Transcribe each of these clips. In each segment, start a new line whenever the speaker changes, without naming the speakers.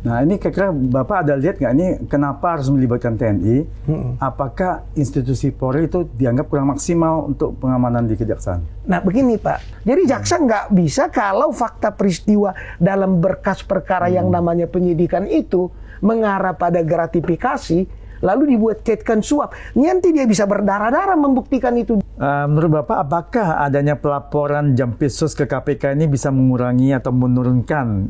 Nah ini kira-kira Bapak ada lihat nggak ini kenapa harus melibatkan TNI? Apakah institusi Polri itu dianggap kurang maksimal untuk pengamanan di kejaksaan?
Nah begini Pak, jadi jaksa nggak bisa kalau fakta peristiwa dalam berkas perkara yang namanya penyidikan itu mengarah pada gratifikasi, lalu dibuat catatkan suap. Nanti dia bisa berdarah-darah membuktikan itu.
Menurut Bapak, apakah adanya pelaporan Jampitsus ke KPK ini bisa mengurangi atau menurunkan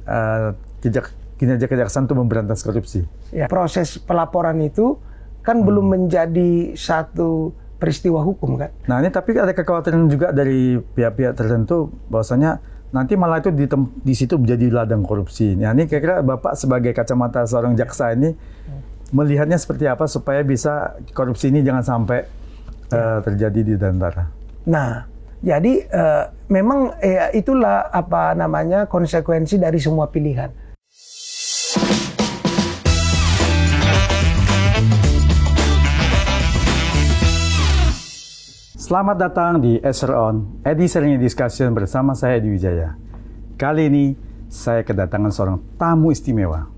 kinerja kejaksaan untuk memberantas korupsi?
Ya, proses pelaporan itu kan belum menjadi satu peristiwa hukum kan.
Nah ini tapi ada kekhawatiran juga dari pihak-pihak tertentu bahwasanya nanti malah itu di situ menjadi ladang korupsi. Nah ini kira-kira Bapak sebagai kacamata seorang jaksa ini melihatnya seperti apa supaya bisa korupsi ini jangan sampai terjadi di antara.
Nah, jadi memang itulah apa namanya konsekuensi dari semua pilihan.
Selamat datang di Esser On, edisi sering discussion bersama saya Edi Wijaya. Kali ini saya kedatangan seorang tamu istimewa.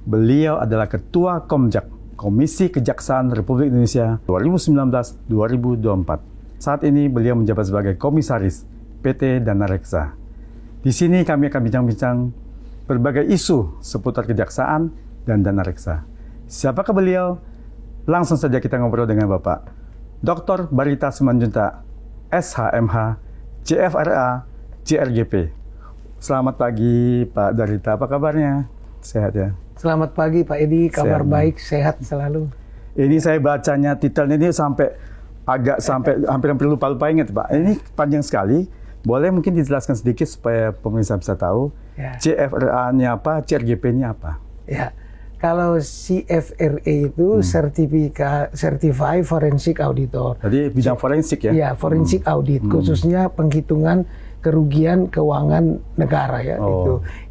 Beliau adalah Ketua Komjak, Komisi Kejaksaan Republik Indonesia 2019-2024. Saat ini beliau menjabat sebagai Komisaris PT Dana Reksa. Di sini kami akan bincang-bincang berbagai isu seputar kejaksaan dan Dana Reksa. Siapakah beliau? Langsung saja kita ngobrol dengan Bapak Dr. Barita Simanjuntak, SHMH, CFRA, CRGP. Selamat pagi Pak Barita, apa kabarnya? Sehat ya?
Selamat pagi Pak Edi, kabar sehat, baik, sehat selalu.
Ini saya bacanya titelnya ini sampai hampir lupa ingat Pak. Ini panjang sekali, boleh mungkin dijelaskan sedikit supaya pemirsa bisa tahu. Ya. CFRA-nya apa, CRGP-nya apa?
Ya. Kalau CFRA itu Certified Forensic Auditor.
Jadi bidang forensik ya?
Ya, forensik audit, khususnya penghitungan kerugian keuangan negara ya.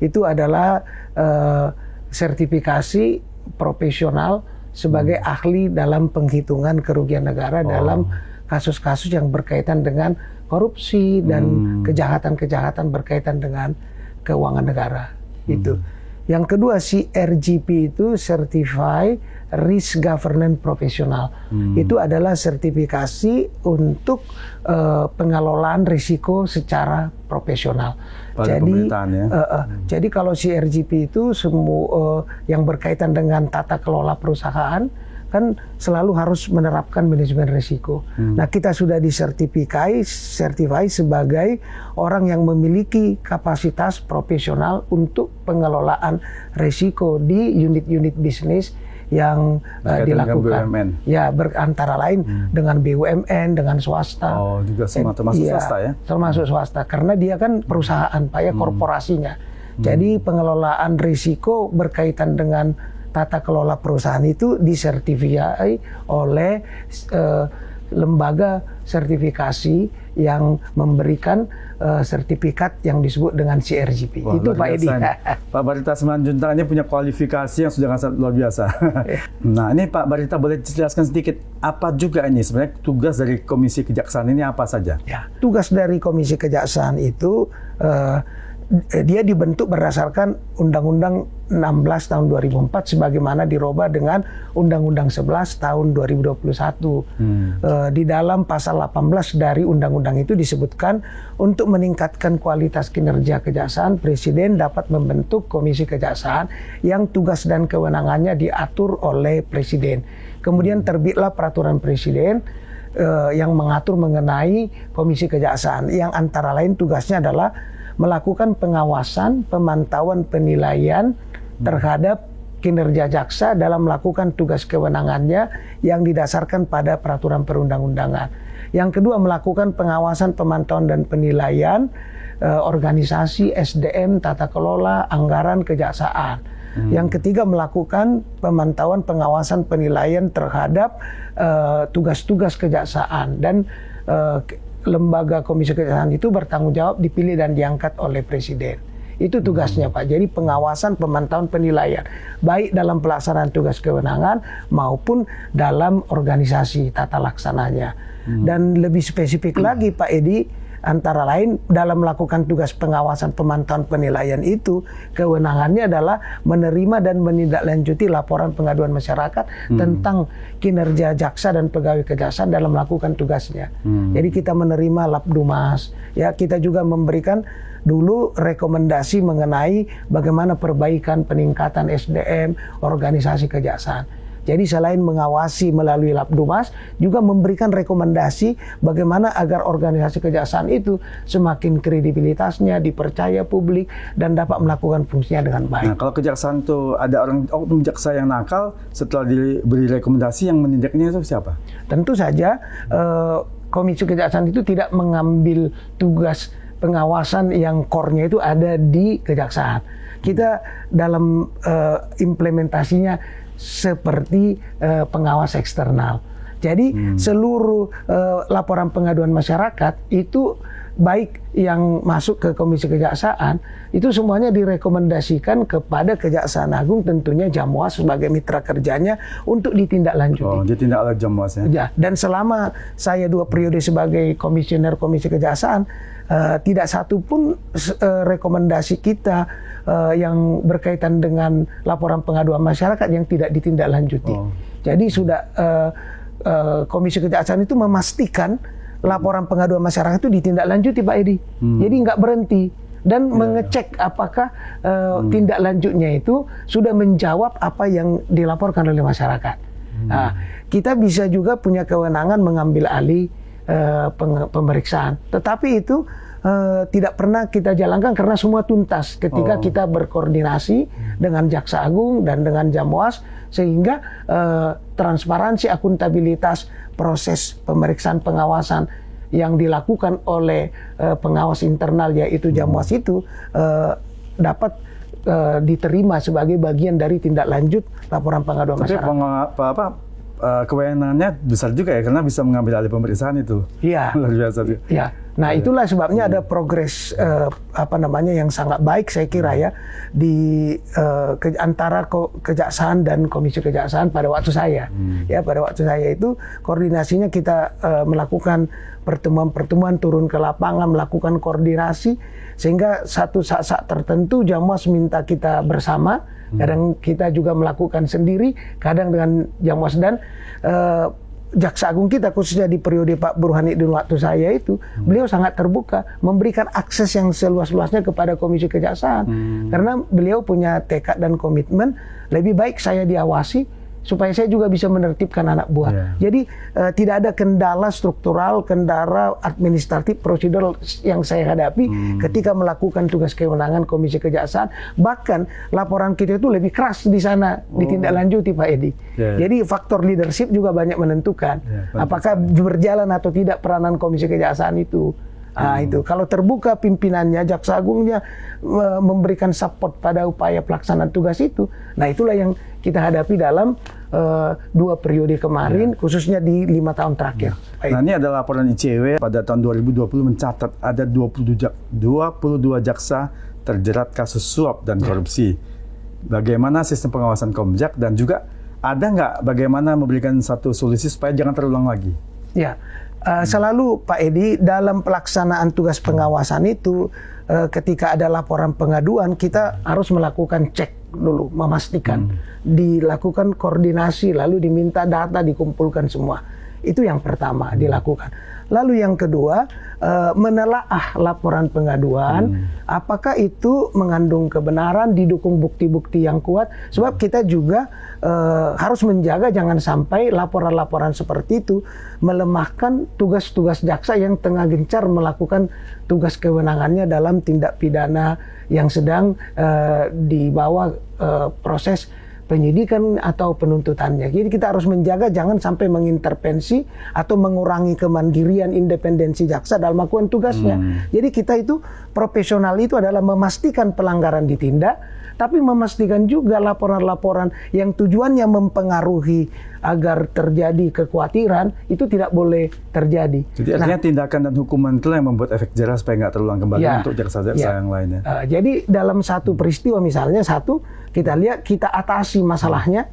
Itu adalah sertifikasi profesional sebagai ahli dalam penghitungan kerugian negara dalam kasus-kasus yang berkaitan dengan korupsi dan kejahatan-kejahatan berkaitan dengan keuangan negara. Itu. Yang kedua, CRGP itu Certified Risk Governance Professional. Itu adalah sertifikasi untuk pengelolaan risiko secara profesional. Jadi kalau CRGP itu semua yang berkaitan dengan tata kelola perusahaan kan selalu harus menerapkan manajemen risiko. Nah, kita sudah disertifikasi sebagai orang yang memiliki kapasitas profesional untuk pengelolaan risiko di unit-unit bisnis yang dilakukan.
BUMN.
Ya, antara lain dengan BUMN, dengan swasta.
Oh, juga termasuk swasta ya?
Termasuk swasta, karena dia kan perusahaan, Pak ya, korporasinya. Jadi pengelolaan risiko berkaitan dengan tata kelola perusahaan itu disertifikasi oleh lembaga sertifikasi yang memberikan sertifikat yang disebut dengan CRGP. Wah, itu Pak Edi.
Pak Barita Simanjuntak ini punya kualifikasi yang sudah sangat luar biasa. Nah ini Pak Barita boleh jelaskan sedikit apa juga ini sebenarnya tugas dari Komisi Kejaksaan ini apa saja? Ya,
tugas dari Komisi Kejaksaan itu dia dibentuk berdasarkan Undang-Undang 16 tahun 2004 sebagaimana dirubah dengan Undang-Undang 11 tahun 2021. Di dalam pasal 18 dari undang-undang itu disebutkan untuk meningkatkan kualitas kinerja kejaksaan, Presiden dapat membentuk Komisi Kejaksaan yang tugas dan kewenangannya diatur oleh Presiden. Kemudian terbitlah peraturan Presiden yang mengatur mengenai Komisi Kejaksaan yang antara lain tugasnya adalah melakukan pengawasan, pemantauan, penilaian terhadap kinerja jaksa dalam melakukan tugas kewenangannya yang didasarkan pada peraturan perundang-undangan. Yang kedua, melakukan pengawasan, pemantauan, dan penilaian organisasi, SDM, tata kelola, anggaran kejaksaan. Yang ketiga, melakukan pemantauan, pengawasan, penilaian terhadap tugas-tugas kejaksaan. Dan lembaga Komisi Kejaksaan itu bertanggung jawab dipilih dan diangkat oleh Presiden. Itu tugasnya Pak. Jadi pengawasan, pemantauan, penilaian baik dalam pelaksanaan tugas kewenangan maupun dalam organisasi tata laksananya. Dan lebih spesifik lagi Pak Edi, antara lain dalam melakukan tugas pengawasan, pemantauan, penilaian itu kewenangannya adalah menerima dan menindaklanjuti laporan pengaduan masyarakat tentang kinerja jaksa dan pegawai kejaksaan dalam melakukan tugasnya. Jadi kita menerima Labdumas, ya kita juga memberikan dulu rekomendasi mengenai bagaimana perbaikan peningkatan SDM organisasi kejaksaan. Jadi selain mengawasi melalui Labdumas, juga memberikan rekomendasi bagaimana agar organisasi kejaksaan itu semakin kredibilitasnya dipercaya publik dan dapat melakukan fungsinya dengan baik.
Nah, kalau kejaksaan itu ada oknum jaksa yang nakal, setelah diberi rekomendasi yang menindaknya itu siapa?
Tentu saja Komisi Kejaksaan itu tidak mengambil tugas pengawasan yang core-nya itu ada di kejaksaan. Kita dalam implementasinya seperti pengawas eksternal. Jadi seluruh laporan pengaduan masyarakat itu baik yang masuk ke Komisi Kejaksaan itu semuanya direkomendasikan kepada Kejaksaan Agung, tentunya Jamwas sebagai mitra kerjanya untuk ditindaklanjuti.
Oh, ditindaklanjuti Jamwas ya.
Ya, dan selama saya 2 periode sebagai komisioner Komisi Kejaksaan, tidak satu pun rekomendasi kita yang berkaitan dengan laporan pengaduan masyarakat yang tidak ditindaklanjuti. Jadi sudah Komisi Kejaksaan itu memastikan laporan pengaduan masyarakat itu ditindaklanjuti, Pak Edi. Jadi nggak berhenti dan mengecek apakah tindak lanjutnya itu sudah menjawab apa yang dilaporkan oleh masyarakat. Nah, kita bisa juga punya kewenangan mengambil alih pemeriksaan, tetapi itu tidak pernah kita jalankan karena semua tuntas ketika kita berkoordinasi dengan Jaksa Agung dan dengan Jamwas, sehingga transparansi, akuntabilitas proses pemeriksaan pengawasan yang dilakukan oleh pengawas internal yaitu Jamwas itu dapat diterima sebagai bagian dari tindak lanjut laporan pengaduan masyarakat.
Kewenangannya besar juga ya, karena bisa mengambil alih pemeriksaan itu.
Iya.
Luar biasa.
Iya. Nah, itulah sebabnya ada progres yang sangat baik saya kira ya di antara kejaksaan dan Komisi Kejaksaan pada waktu saya. Ya, pada waktu saya itu koordinasinya kita melakukan pertemuan-pertemuan, turun ke lapangan, melakukan koordinasi sehingga satu saat tertentu Jamwas minta kita bersama. Kadang kita juga melakukan sendiri, kadang dengan Jamwas dan Jaksa Agung kita khususnya di periode Pak Burhanuddin waktu saya itu, beliau sangat terbuka memberikan akses yang seluas-luasnya kepada Komisi Kejaksaan. Karena beliau punya tekad dan komitmen lebih baik saya diawasi supaya saya juga bisa menertibkan anak buah. Jadi tidak ada kendala struktural, kendala administratif, prosedural yang saya hadapi ketika melakukan tugas kewenangan Komisi Kejaksaan. Bahkan laporan kita itu lebih keras di sana ditindaklanjuti, Pak Edi. Jadi faktor leadership juga banyak menentukan apakah berjalan atau tidak peranan Komisi Kejaksaan itu. Nah, itu kalau terbuka pimpinannya, Jaksa Agungnya memberikan support pada upaya pelaksanaan tugas itu. Nah, itulah yang kita hadapi dalam 2 periode kemarin, khususnya di 5 tahun terakhir.
Nah, ini ada laporan ICW pada tahun 2020 mencatat ada 22 jaksa terjerat kasus suap dan korupsi. Bagaimana sistem pengawasan Komjak, dan juga ada nggak bagaimana memberikan satu solusi supaya jangan terulang lagi?
Ya. Selalu Pak Edi dalam pelaksanaan tugas pengawasan itu ketika ada laporan pengaduan kita harus melakukan cek dulu, memastikan dilakukan koordinasi, lalu diminta data, dikumpulkan semua. Itu yang pertama dilakukan. Lalu yang kedua, menelaah laporan pengaduan, apakah itu mengandung kebenaran, didukung bukti-bukti yang kuat. Sebab kita juga harus menjaga jangan sampai laporan-laporan seperti itu melemahkan tugas-tugas jaksa yang tengah gencar melakukan tugas kewenangannya dalam tindak pidana yang sedang dibawa proses penyidikan atau penuntutannya. Jadi kita harus menjaga jangan sampai mengintervensi atau mengurangi kemandirian independensi jaksa dalam melakukan tugasnya. Jadi kita itu profesional itu adalah memastikan pelanggaran ditindak, tapi memastikan juga laporan-laporan yang tujuannya mempengaruhi agar terjadi kekhawatiran itu tidak boleh terjadi.
Jadi artinya tindakan dan hukuman itu yang membuat efek jerah supaya nggak terulang kembali untuk jaksa-jaksa yang lainnya.
Jadi dalam satu peristiwa misalnya kita lihat, kita atasi masalahnya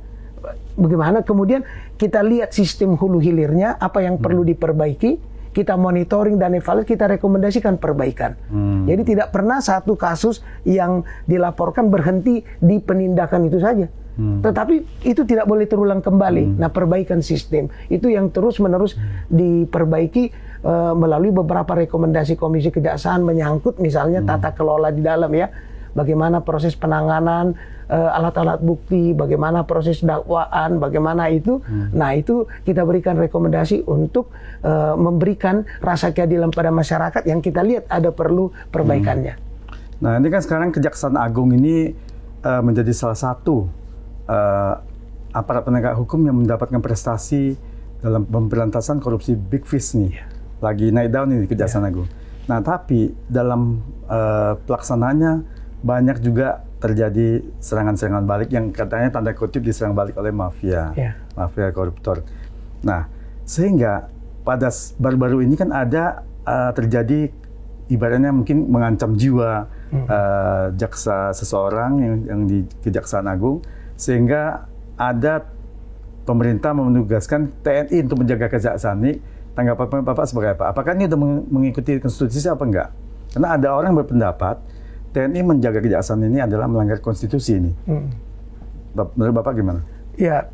bagaimana, kemudian kita lihat sistem hulu hilirnya apa yang perlu diperbaiki, kita monitoring dan evaluasi, kita rekomendasikan perbaikan. Jadi tidak pernah satu kasus yang dilaporkan berhenti di penindakan itu saja. Tetapi itu tidak boleh terulang kembali. Nah, perbaikan sistem itu yang terus-menerus diperbaiki melalui beberapa rekomendasi Komisi Kejaksaan menyangkut misalnya tata kelola di dalam ya. Bagaimana proses penanganan alat-alat bukti, bagaimana proses dakwaan, bagaimana itu. Nah, itu kita berikan rekomendasi untuk memberikan rasa keadilan pada masyarakat yang kita lihat ada perlu perbaikannya.
Nah, ini kan sekarang Kejaksaan Agung ini menjadi salah satu aparat penegak hukum yang mendapatkan prestasi dalam pemberantasan korupsi Big Fish nih. Lagi naik daun ini Kejaksaan Agung. Nah, tapi dalam pelaksanaannya banyak juga terjadi serangan-serangan balik yang katanya tanda kutip diserang balik oleh mafia, mafia koruptor. Nah, sehingga pada baru-baru ini kan ada terjadi ibaratnya mungkin mengancam jiwa jaksa seseorang yang di Kejaksaan Agung, sehingga ada pemerintah menugaskan TNI untuk menjaga kejaksaan ini. Tanggapan Bapak sebagai apa? Apakah ini sudah mengikuti konstitusi apa enggak? Karena ada orang berpendapat TNI menjaga kejaksaan ini adalah melanggar konstitusi ini. Menurut Bapak gimana?
Ya,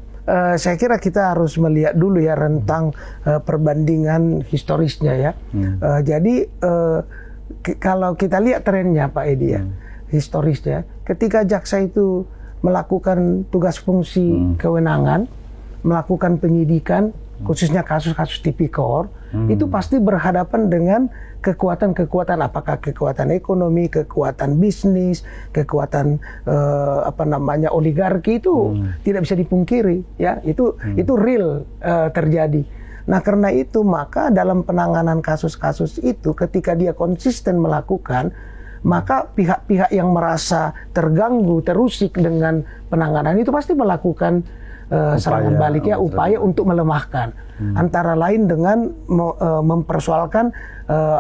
saya kira kita harus melihat dulu ya rentang perbandingan historisnya ya. Jadi kalau kita lihat trennya Pak Edi ya, historisnya, ketika jaksa itu melakukan tugas fungsi kewenangan, melakukan penyidikan, khususnya kasus-kasus tipikor, itu pasti berhadapan dengan kekuatan-kekuatan, apakah kekuatan ekonomi, kekuatan bisnis, kekuatan oligarki itu tidak bisa dipungkiri, ya itu real terjadi. Nah, karena itu maka dalam penanganan kasus-kasus itu ketika dia konsisten melakukan, maka pihak-pihak yang merasa terganggu, terusik dengan penanganan itu pasti melakukan serangan balik ya, upaya untuk melemahkan. Antara lain dengan mempersoalkan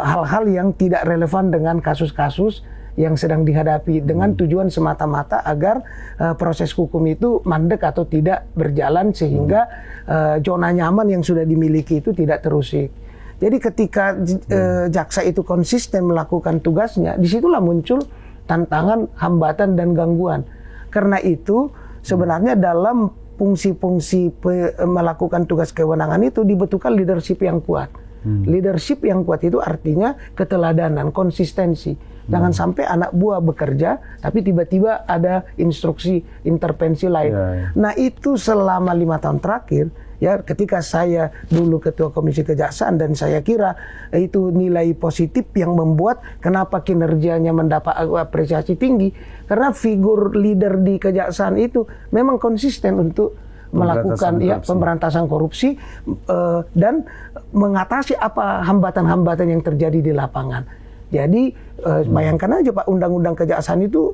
hal-hal yang tidak relevan dengan kasus-kasus yang sedang dihadapi dengan tujuan semata-mata agar proses hukum itu mandek atau tidak berjalan sehingga zona nyaman yang sudah dimiliki itu tidak terusik. Jadi ketika jaksa itu konsisten melakukan tugasnya, disitulah muncul tantangan, hambatan, dan gangguan. Karena itu sebenarnya dalam fungsi-fungsi melakukan tugas kewenangan itu dibutuhkan leadership yang kuat. Leadership yang kuat itu artinya keteladanan, konsistensi. Jangan sampai anak buah bekerja, tapi tiba-tiba ada instruksi intervensi lain. Nah, itu selama 5 tahun terakhir, ya ketika saya dulu Ketua Komisi Kejaksaan, dan saya kira itu nilai positif yang membuat kenapa kinerjanya mendapat apresiasi tinggi, karena figur leader di Kejaksaan itu memang konsisten untuk melakukan pemberantasan korupsi dan mengatasi apa hambatan-hambatan yang terjadi di lapangan. Jadi bayangkan aja Pak, Undang-Undang Kejaksaan itu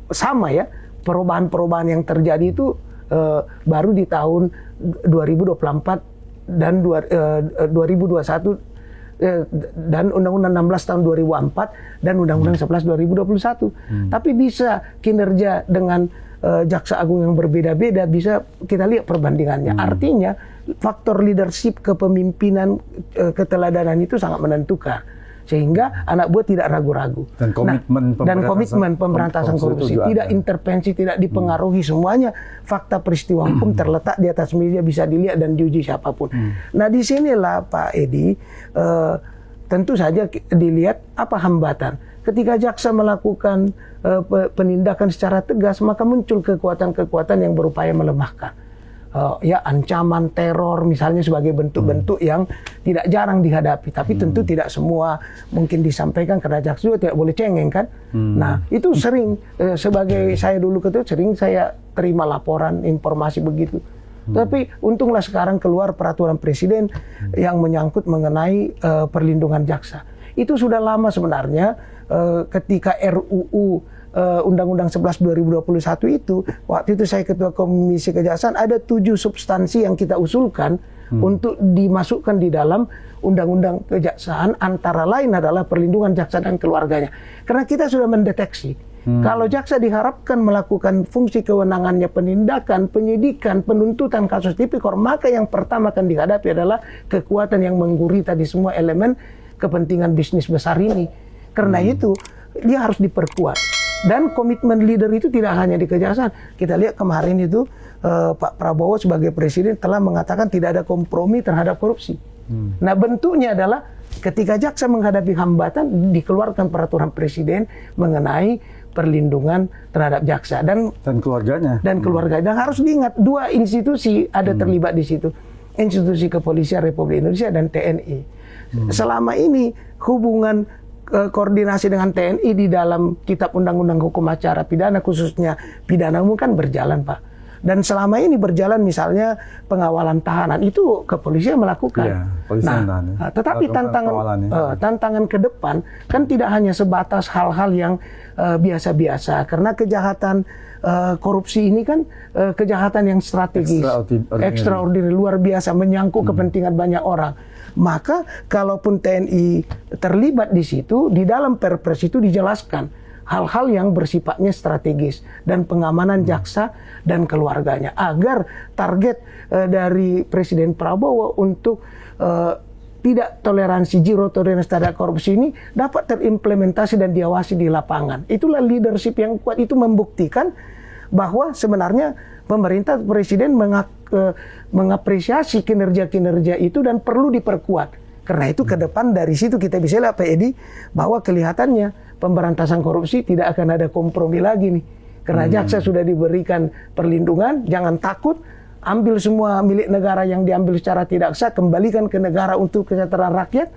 sama ya, perubahan-perubahan yang terjadi itu baru di tahun 2024 dan 2021 dan Undang-Undang 16 tahun 2004 dan Undang-Undang 11 2021. Tapi bisa kinerja dengan Jaksa Agung yang berbeda-beda, bisa kita lihat perbandingannya. Artinya faktor leadership, kepemimpinan, keteladanan itu sangat menentukan. Sehingga anak buah tidak ragu-ragu. Dan komitmen pemberantasan korupsi. Tidak intervensi, tidak dipengaruhi. Semuanya fakta peristiwa hukum terletak di atas meja, bisa dilihat dan diuji siapapun. Nah, disinilah Pak Edi, tentu saja dilihat apa hambatan. Ketika jaksa melakukan penindakan secara tegas, maka muncul kekuatan-kekuatan yang berupaya melemahkan. Ancaman teror misalnya sebagai bentuk-bentuk yang tidak jarang dihadapi, tapi tentu tidak semua mungkin disampaikan karena jaksa juga tidak boleh cengeng kan. Nah, itu sering sebagai saya dulu ketua, sering saya terima laporan informasi begitu. Tapi untunglah sekarang keluar peraturan presiden yang menyangkut mengenai perlindungan jaksa. Itu sudah lama sebenarnya, ketika RUU Undang-Undang 11 2021 itu, waktu itu saya Ketua Komisi Kejaksaan, ada 7 substansi yang kita usulkan untuk dimasukkan di dalam Undang-Undang Kejaksaan, antara lain adalah perlindungan jaksa dan keluarganya. Karena kita sudah mendeteksi Kalau jaksa diharapkan melakukan fungsi kewenangannya penindakan, penyidikan, penuntutan kasus tipikor, maka yang pertama akan dihadapi adalah kekuatan yang menggurita di semua elemen kepentingan bisnis besar ini. Karena itu dia harus diperkuat. Dan komitmen leader itu tidak hanya di kejaksaan. Kita lihat kemarin itu Pak Prabowo sebagai presiden telah mengatakan tidak ada kompromi terhadap korupsi. Nah, bentuknya adalah ketika jaksa menghadapi hambatan, dikeluarkan peraturan presiden mengenai perlindungan terhadap jaksa dan
keluarganya.
Dan keluarga. Dan harus diingat, dua institusi ada terlibat di situ. Institusi Kepolisian Republik Indonesia dan TNI. Selama ini hubungan koordinasi dengan TNI di dalam Kitab Undang-Undang Hukum Acara Pidana, khususnya pidana umum, kan berjalan, Pak. Dan selama ini berjalan misalnya pengawalan tahanan itu kepolisian melakukan.
Ya,
tetapi tantangan ke depan kan tidak hanya sebatas hal-hal yang biasa-biasa, karena kejahatan korupsi ini kan kejahatan yang strategis, extraordinary, luar biasa, menyangkut kepentingan banyak orang. Maka kalaupun TNI terlibat di situ, di dalam Perpres itu dijelaskan hal-hal yang bersifatnya strategis dan pengamanan jaksa dan keluarganya, agar target dari Presiden Prabowo untuk tidak toleransi, zero tolerance terhadap korupsi ini dapat terimplementasi dan diawasi di lapangan. Itulah leadership yang kuat, itu membuktikan bahwa sebenarnya pemerintah, presiden mengapresiasi kinerja-kinerja itu dan perlu diperkuat. Karena itu ke depan dari situ kita bisa lihat, Pak Edi, bahwa kelihatannya pemberantasan korupsi tidak akan ada kompromi lagi nih. Karena jaksa sudah diberikan perlindungan, jangan takut, ambil semua milik negara yang diambil secara tidak sah, kembalikan ke negara untuk kesejahteraan rakyat.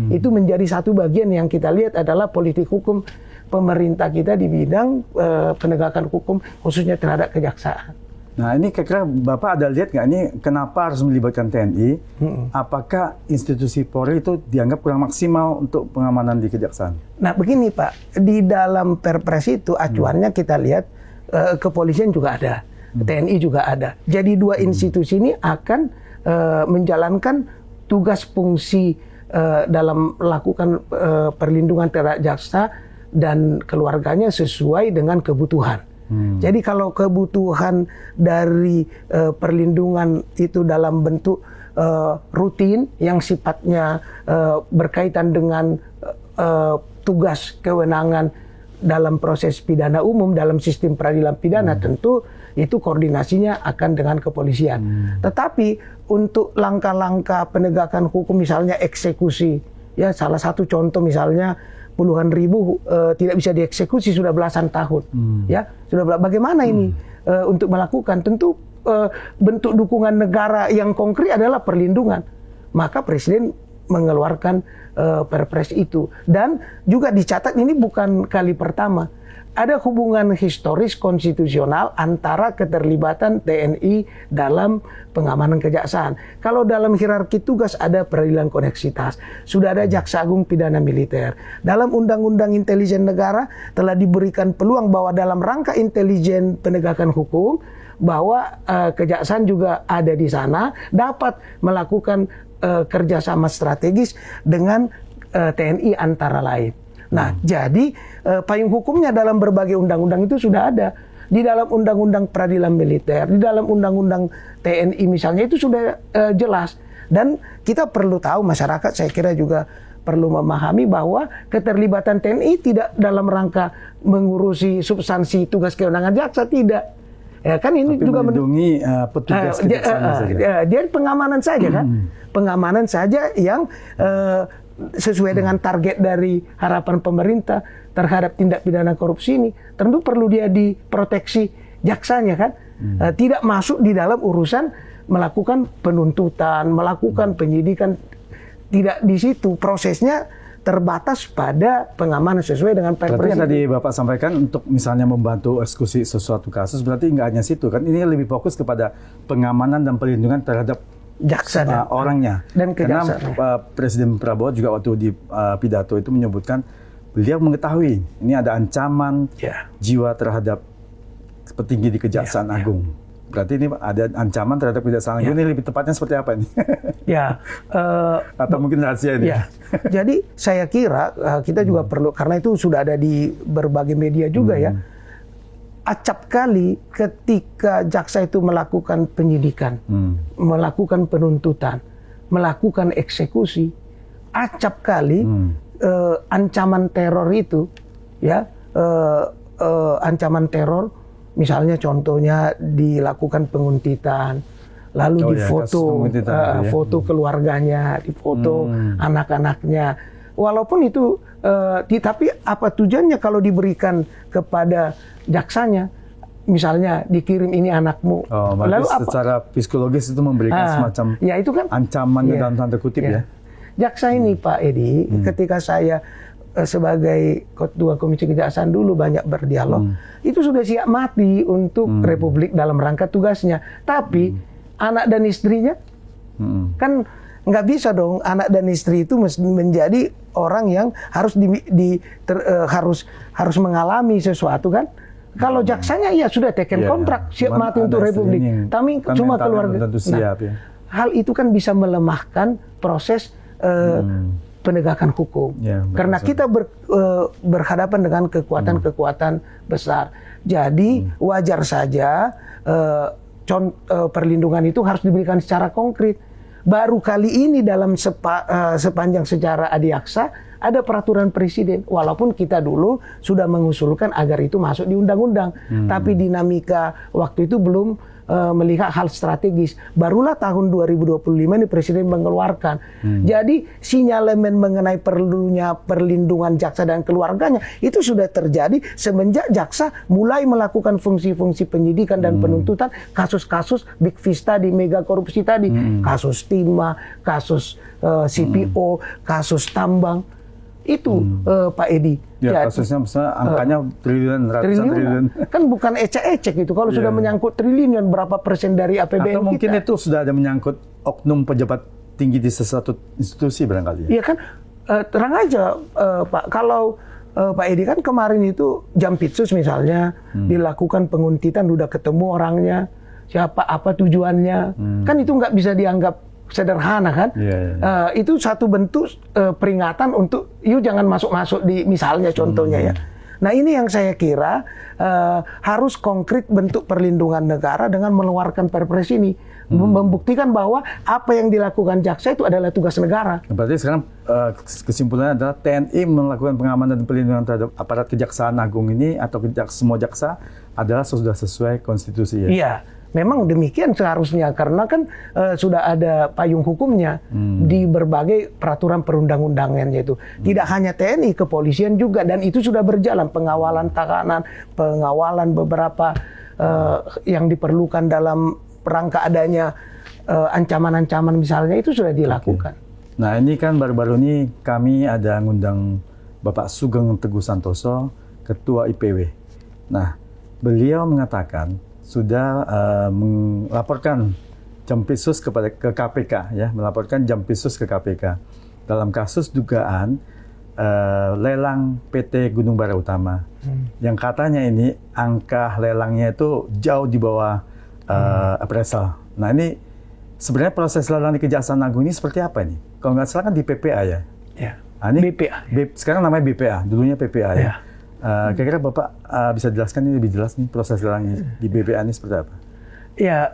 Itu menjadi satu bagian yang kita lihat adalah politik hukum pemerintah kita di bidang penegakan hukum, khususnya terhadap kejaksaan.
Nah, ini kira-kira Bapak ada lihat nggak ini kenapa harus melibatkan TNI? Apakah institusi Polri itu dianggap kurang maksimal untuk pengamanan di kejaksaan?
Nah, begini Pak, di dalam Perpres itu acuannya kita lihat kepolisian juga ada, TNI juga ada. Jadi dua institusi ini akan menjalankan tugas fungsi dalam melakukan perlindungan terhadap jaksa dan keluarganya sesuai dengan kebutuhan. Jadi kalau kebutuhan dari perlindungan itu dalam bentuk rutin yang sifatnya berkaitan dengan tugas kewenangan dalam proses pidana umum, dalam sistem peradilan pidana, tentu itu koordinasinya akan dengan kepolisian. Tetapi untuk langkah-langkah penegakan hukum, misalnya eksekusi, ya salah satu contoh misalnya puluhan ribu tidak bisa dieksekusi sudah belasan tahun, ya sudah bagaimana ini untuk melakukan? Tentu bentuk dukungan negara yang konkret adalah perlindungan. Maka Presiden mengeluarkan Perpres itu, dan juga dicatat ini bukan kali pertama. Ada hubungan historis konstitusional antara keterlibatan TNI dalam pengamanan kejaksaan. Kalau dalam hierarki tugas ada peradilan koneksitas, sudah ada Jaksa Agung Pidana Militer. Dalam Undang-Undang Intelijen Negara telah diberikan peluang bahwa dalam rangka intelijen penegakan hukum, bahwa kejaksaan juga ada di sana, dapat melakukan kerjasama strategis dengan TNI antara lain. Nah, jadi payung hukumnya dalam berbagai undang-undang itu sudah ada. Di dalam Undang-Undang Peradilan Militer, di dalam Undang-Undang TNI misalnya, itu sudah jelas. Dan kita perlu tahu, masyarakat saya kira juga perlu memahami bahwa keterlibatan TNI tidak dalam rangka mengurusi substansi tugas kewenangan jaksa, tidak. Ya kan ini
tapi
juga
melindungi petugas kejaksaan saja.
Dia pengamanan saja kan, pengamanan saja yang sesuai dengan target dari harapan pemerintah terhadap tindak pidana korupsi ini. Tentu perlu dia diproteksi jaksanya kan, tidak masuk di dalam urusan melakukan penuntutan, melakukan penyidikan, tidak di situ. Prosesnya terbatas pada pengamanan sesuai dengan Perpres.
Berarti yang tadi Bapak sampaikan untuk misalnya membantu eksekusi sesuatu kasus, berarti nggak hanya situ kan, ini lebih fokus kepada pengamanan dan perlindungan terhadap jaksa orangnya. Dan kejaksaan. Karena Presiden Prabowo juga waktu di pidato itu menyebutkan beliau mengetahui ini ada ancaman jiwa terhadap petinggi di Kejaksaan Agung. Berarti ini ada ancaman terhadap Kejaksaan Agung. Ini lebih tepatnya seperti apa ini?
Ya,
Atau mungkin rahasia ini?
ya. Jadi saya kira kita juga perlu, karena itu sudah ada di berbagai media juga ya. Acap kali ketika jaksa itu melakukan penyidikan, melakukan penuntutan, melakukan eksekusi, acap kali ancaman teror itu, ya, ancaman teror, misalnya contohnya dilakukan penguntitan, lalu difoto, foto keluarganya, difoto anak-anaknya. Walaupun itu, tapi apa tujuannya kalau diberikan kepada jaksanya? Misalnya dikirim ini anakmu.
Lalu secara psikologis itu memberikan semacam
ya itu kan
ancaman dalam tanda kutip ya.
Jaksa ini Pak Edi, ketika saya sebagai ketua komisi kejaksaan dulu banyak berdialog, itu sudah siap mati untuk Republik dalam rangka tugasnya. Tapi anak dan istrinya kan nggak bisa dong, anak dan istri itu mesti menjadi orang yang harus harus mengalami sesuatu kan. Kalau jaksanya ya sudah teken kontrak, siap mati untuk Republik. Tapi kan cuma keluarga. Hal itu kan bisa melemahkan proses penegakan hukum. Karena kita berhadapan dengan kekuatan-kekuatan besar. Jadi wajar saja perlindungan itu harus diberikan secara konkret. Baru kali ini dalam sepanjang sejarah Adiaksa ada peraturan presiden, walaupun kita dulu sudah mengusulkan agar itu masuk di undang-undang, tapi dinamika waktu itu belum melihat hal strategis. Barulah tahun 2025 ini presiden mengeluarkan. Jadi sinyalemen mengenai perlunya perlindungan jaksa dan keluarganya itu sudah terjadi semenjak jaksa mulai melakukan fungsi-fungsi penyidikan dan penuntutan kasus-kasus Big Fish tadi, mega korupsi tadi, kasus timah, kasus CPO, kasus tambang. Itu Pak Edi.
Ya, kasusnya besar, angkanya triliun, ratusan triliun.
Kan bukan ecek-ecek itu. Kalau sudah menyangkut triliun, berapa persen dari APBN
atau mungkin
kita.
Itu sudah ada menyangkut oknum pejabat tinggi di sesuatu institusi barangkali.
Iya kan, terang aja Pak. Kalau Pak Edi kan kemarin itu Jampitsus misalnya dilakukan penguntitan, udah ketemu orangnya, siapa, apa tujuannya. Kan itu nggak bisa dianggap sederhana kan, itu satu bentuk peringatan untuk jangan masuk-masuk di misalnya contohnya ya. Nah ini yang saya kira harus konkret bentuk perlindungan negara dengan mengeluarkan Perpres ini, membuktikan bahwa apa yang dilakukan jaksa itu adalah tugas negara.
Berarti sekarang kesimpulannya adalah TNI melakukan pengamanan dan perlindungan terhadap aparat Kejaksaan Agung ini atau semua jaksa adalah sudah sesuai konstitusi ya.
Iya. Memang demikian seharusnya, karena kan sudah ada payung hukumnya di berbagai peraturan perundang-undangannya itu. Tidak hanya TNI, kepolisian juga, dan itu sudah berjalan pengawalan tahanan, pengawalan beberapa yang diperlukan dalam rangka adanya ancaman-ancaman misalnya itu sudah dilakukan.
Nah ini kan baru-baru ini kami ada ngundang Bapak Sugeng Teguh Santoso, Ketua IPW. Nah beliau mengatakan sudah melaporkan Jampitsus ke KPK ya, melaporkan Jampitsus ke KPK dalam kasus dugaan lelang PT Gunung Bara Utama yang katanya ini angka lelangnya itu jauh di bawah appraisal. Nah ini sebenarnya proses lelang di Kejaksaan Agung ini seperti apa ini? Kalau nggak salah kan di PPA ya? Ya. Nah, ini
BPA.
Sekarang namanya BPA, dulunya PPA ya. Kira-kira Bapak bisa jelaskan ini lebih jelas nih proses lelang di BPA ini seperti apa?
Ya,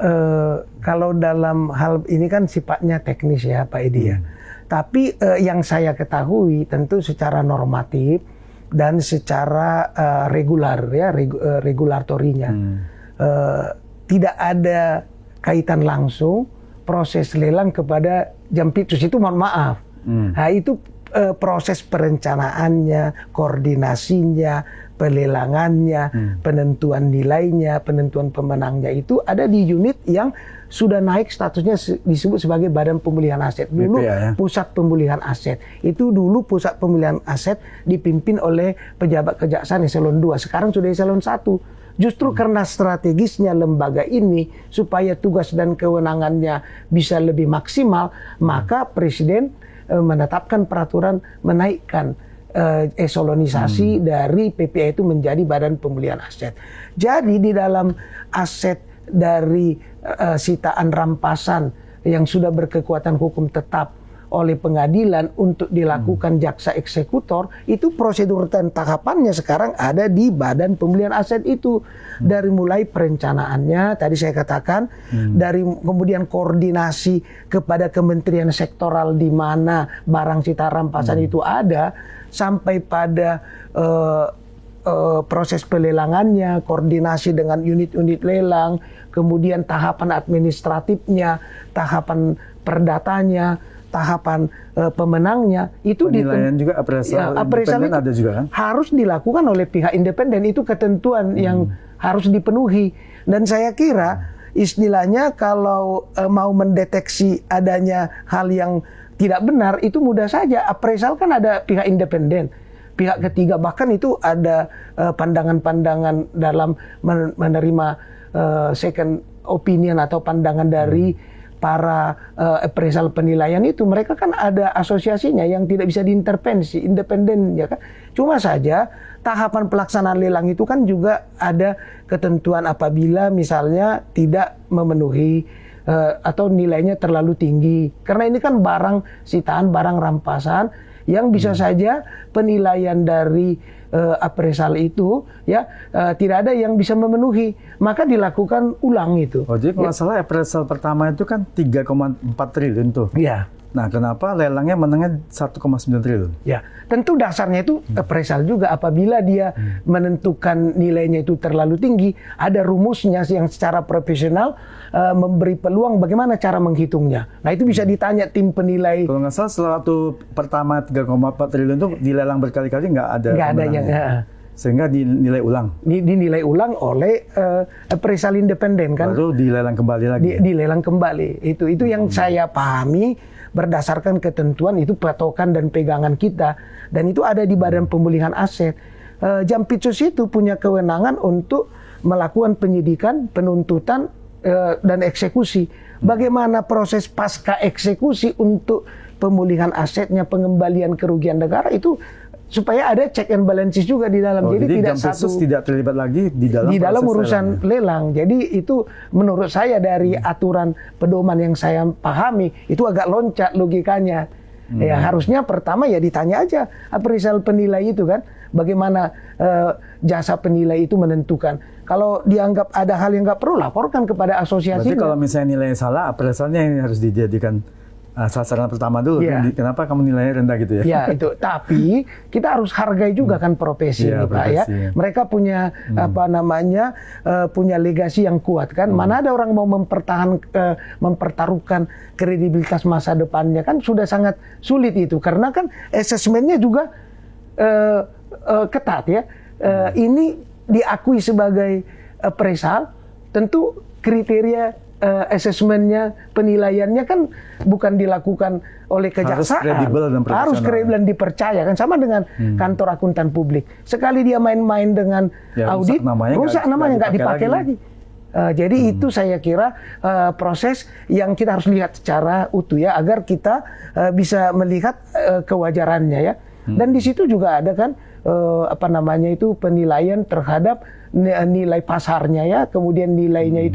kalau dalam hal ini kan sifatnya teknis ya Pak Edi ya. Tapi yang saya ketahui tentu secara normatif dan secara regular ya, regulatorinya tidak ada kaitan langsung proses lelang kepada Jampitsus itu, mohon maaf. Nah itu proses perencanaannya, koordinasinya, pelelangannya, penentuan nilainya, penentuan pemenangnya itu ada di unit yang sudah naik statusnya disebut sebagai Badan Pemulihan Aset. Dulu BPA, ya? Pusat Pemulihan Aset. Itu dulu Pusat Pemulihan Aset dipimpin oleh pejabat kejaksaan eselon 2. Sekarang sudah eselon 1. Justru karena strategisnya lembaga ini supaya tugas dan kewenangannya bisa lebih maksimal, maka Presiden menetapkan peraturan menaikkan eselonisasi dari PPA itu menjadi Badan Pemulihan Aset. Jadi di dalam aset dari sitaan rampasan yang sudah berkekuatan hukum tetap oleh pengadilan untuk dilakukan jaksa eksekutor, itu prosedur dan tahapannya sekarang ada di Badan Pemulihan Aset itu. Dari mulai perencanaannya, tadi saya katakan, dari kemudian koordinasi kepada kementerian sektoral di mana barang sita rampasan itu ada, sampai pada proses pelelangannya, koordinasi dengan unit-unit lelang, kemudian tahapan administratifnya, tahapan perdatanya, tahapan pemenangnya, itu
penilaian juga appraisal independen ada juga kan?
Harus dilakukan oleh pihak independen, itu ketentuan yang harus dipenuhi. Dan saya kira istilahnya kalau mau mendeteksi adanya hal yang tidak benar itu mudah saja. Appraisal kan ada pihak independen, pihak ketiga, bahkan itu ada pandangan-pandangan dalam menerima second opinion atau pandangan dari para appraisal penilaian itu. Mereka kan ada asosiasinya yang tidak bisa diintervensi, independen ya kan. Cuma saja tahapan pelaksanaan lelang itu kan juga ada ketentuan apabila misalnya tidak memenuhi atau nilainya terlalu tinggi. Karena ini kan barang sitaan, barang rampasan yang bisa saja penilaian dari appraisal itu ya tidak ada yang bisa memenuhi, maka dilakukan ulang itu.
Oh, jadi kalau salah appraisal pertama itu kan 3,4 triliun tuh.
Iya.
Nah, kenapa lelangnya menangnya 1,9 triliun?
Ya, tentu dasarnya itu appraisal juga. Apabila dia menentukan nilainya itu terlalu tinggi, ada rumusnya yang secara profesional memberi peluang bagaimana cara menghitungnya. Nah, itu bisa ditanya tim penilai.
Kalau nggak salah, setelah waktu pertama 3,4 triliun itu dilelang berkali-kali nggak ada.
Nggak ada yang.
Sehingga dinilai ulang.
Dinilai ulang oleh appraisal independen kan.
Baru dilelang kembali lagi.
Dilelang kembali. Itu yang saya pahami. Berdasarkan ketentuan itu patokan dan pegangan kita, dan itu ada di Badan Pemulihan Aset. Jampitsus itu punya kewenangan untuk melakukan penyidikan, penuntutan, dan eksekusi. Bagaimana proses pasca eksekusi untuk pemulihan asetnya, pengembalian kerugian negara itu supaya ada check and balances juga di dalam.
Jadi tidak Jampitsus tidak terlibat lagi di dalam
urusan lelang. Jadi itu menurut saya dari aturan pedoman yang saya pahami itu agak loncat logikanya. Ya harusnya pertama ya ditanya aja appraisal penilai itu kan, bagaimana jasa penilai itu menentukan. Kalau dianggap ada hal yang nggak perlu, laporkan kepada asosiasi.
Berarti kalau misalnya nilai salah, appraisalnya yang harus dijadikan sasaran pertama dulu.
Ya.
Kenapa kamu nilainya rendah gitu ya?
Ya itu. Tapi kita harus hargai juga kan profesi ini, Pak ya. Mereka punya punya legasi yang kuat kan. Mana ada orang mau mempertaruhkan kredibilitas masa depannya kan sudah sangat sulit itu. Karena kan asesmennya juga ketat ya. Ini diakui sebagai appraisal, tentu kriteria asesmennya, penilaiannya kan bukan dilakukan oleh kejaksaan. Harus kredibel dan dipercaya kan, sama dengan kantor akuntan publik. Sekali dia main-main dengan audit, rusak namanya, nggak dipakai lagi. Jadi itu saya kira proses yang kita harus lihat secara utuh ya, agar kita bisa melihat kewajarannya ya. Dan di situ juga ada kan penilaian terhadap nilai pasarnya ya, kemudian nilainya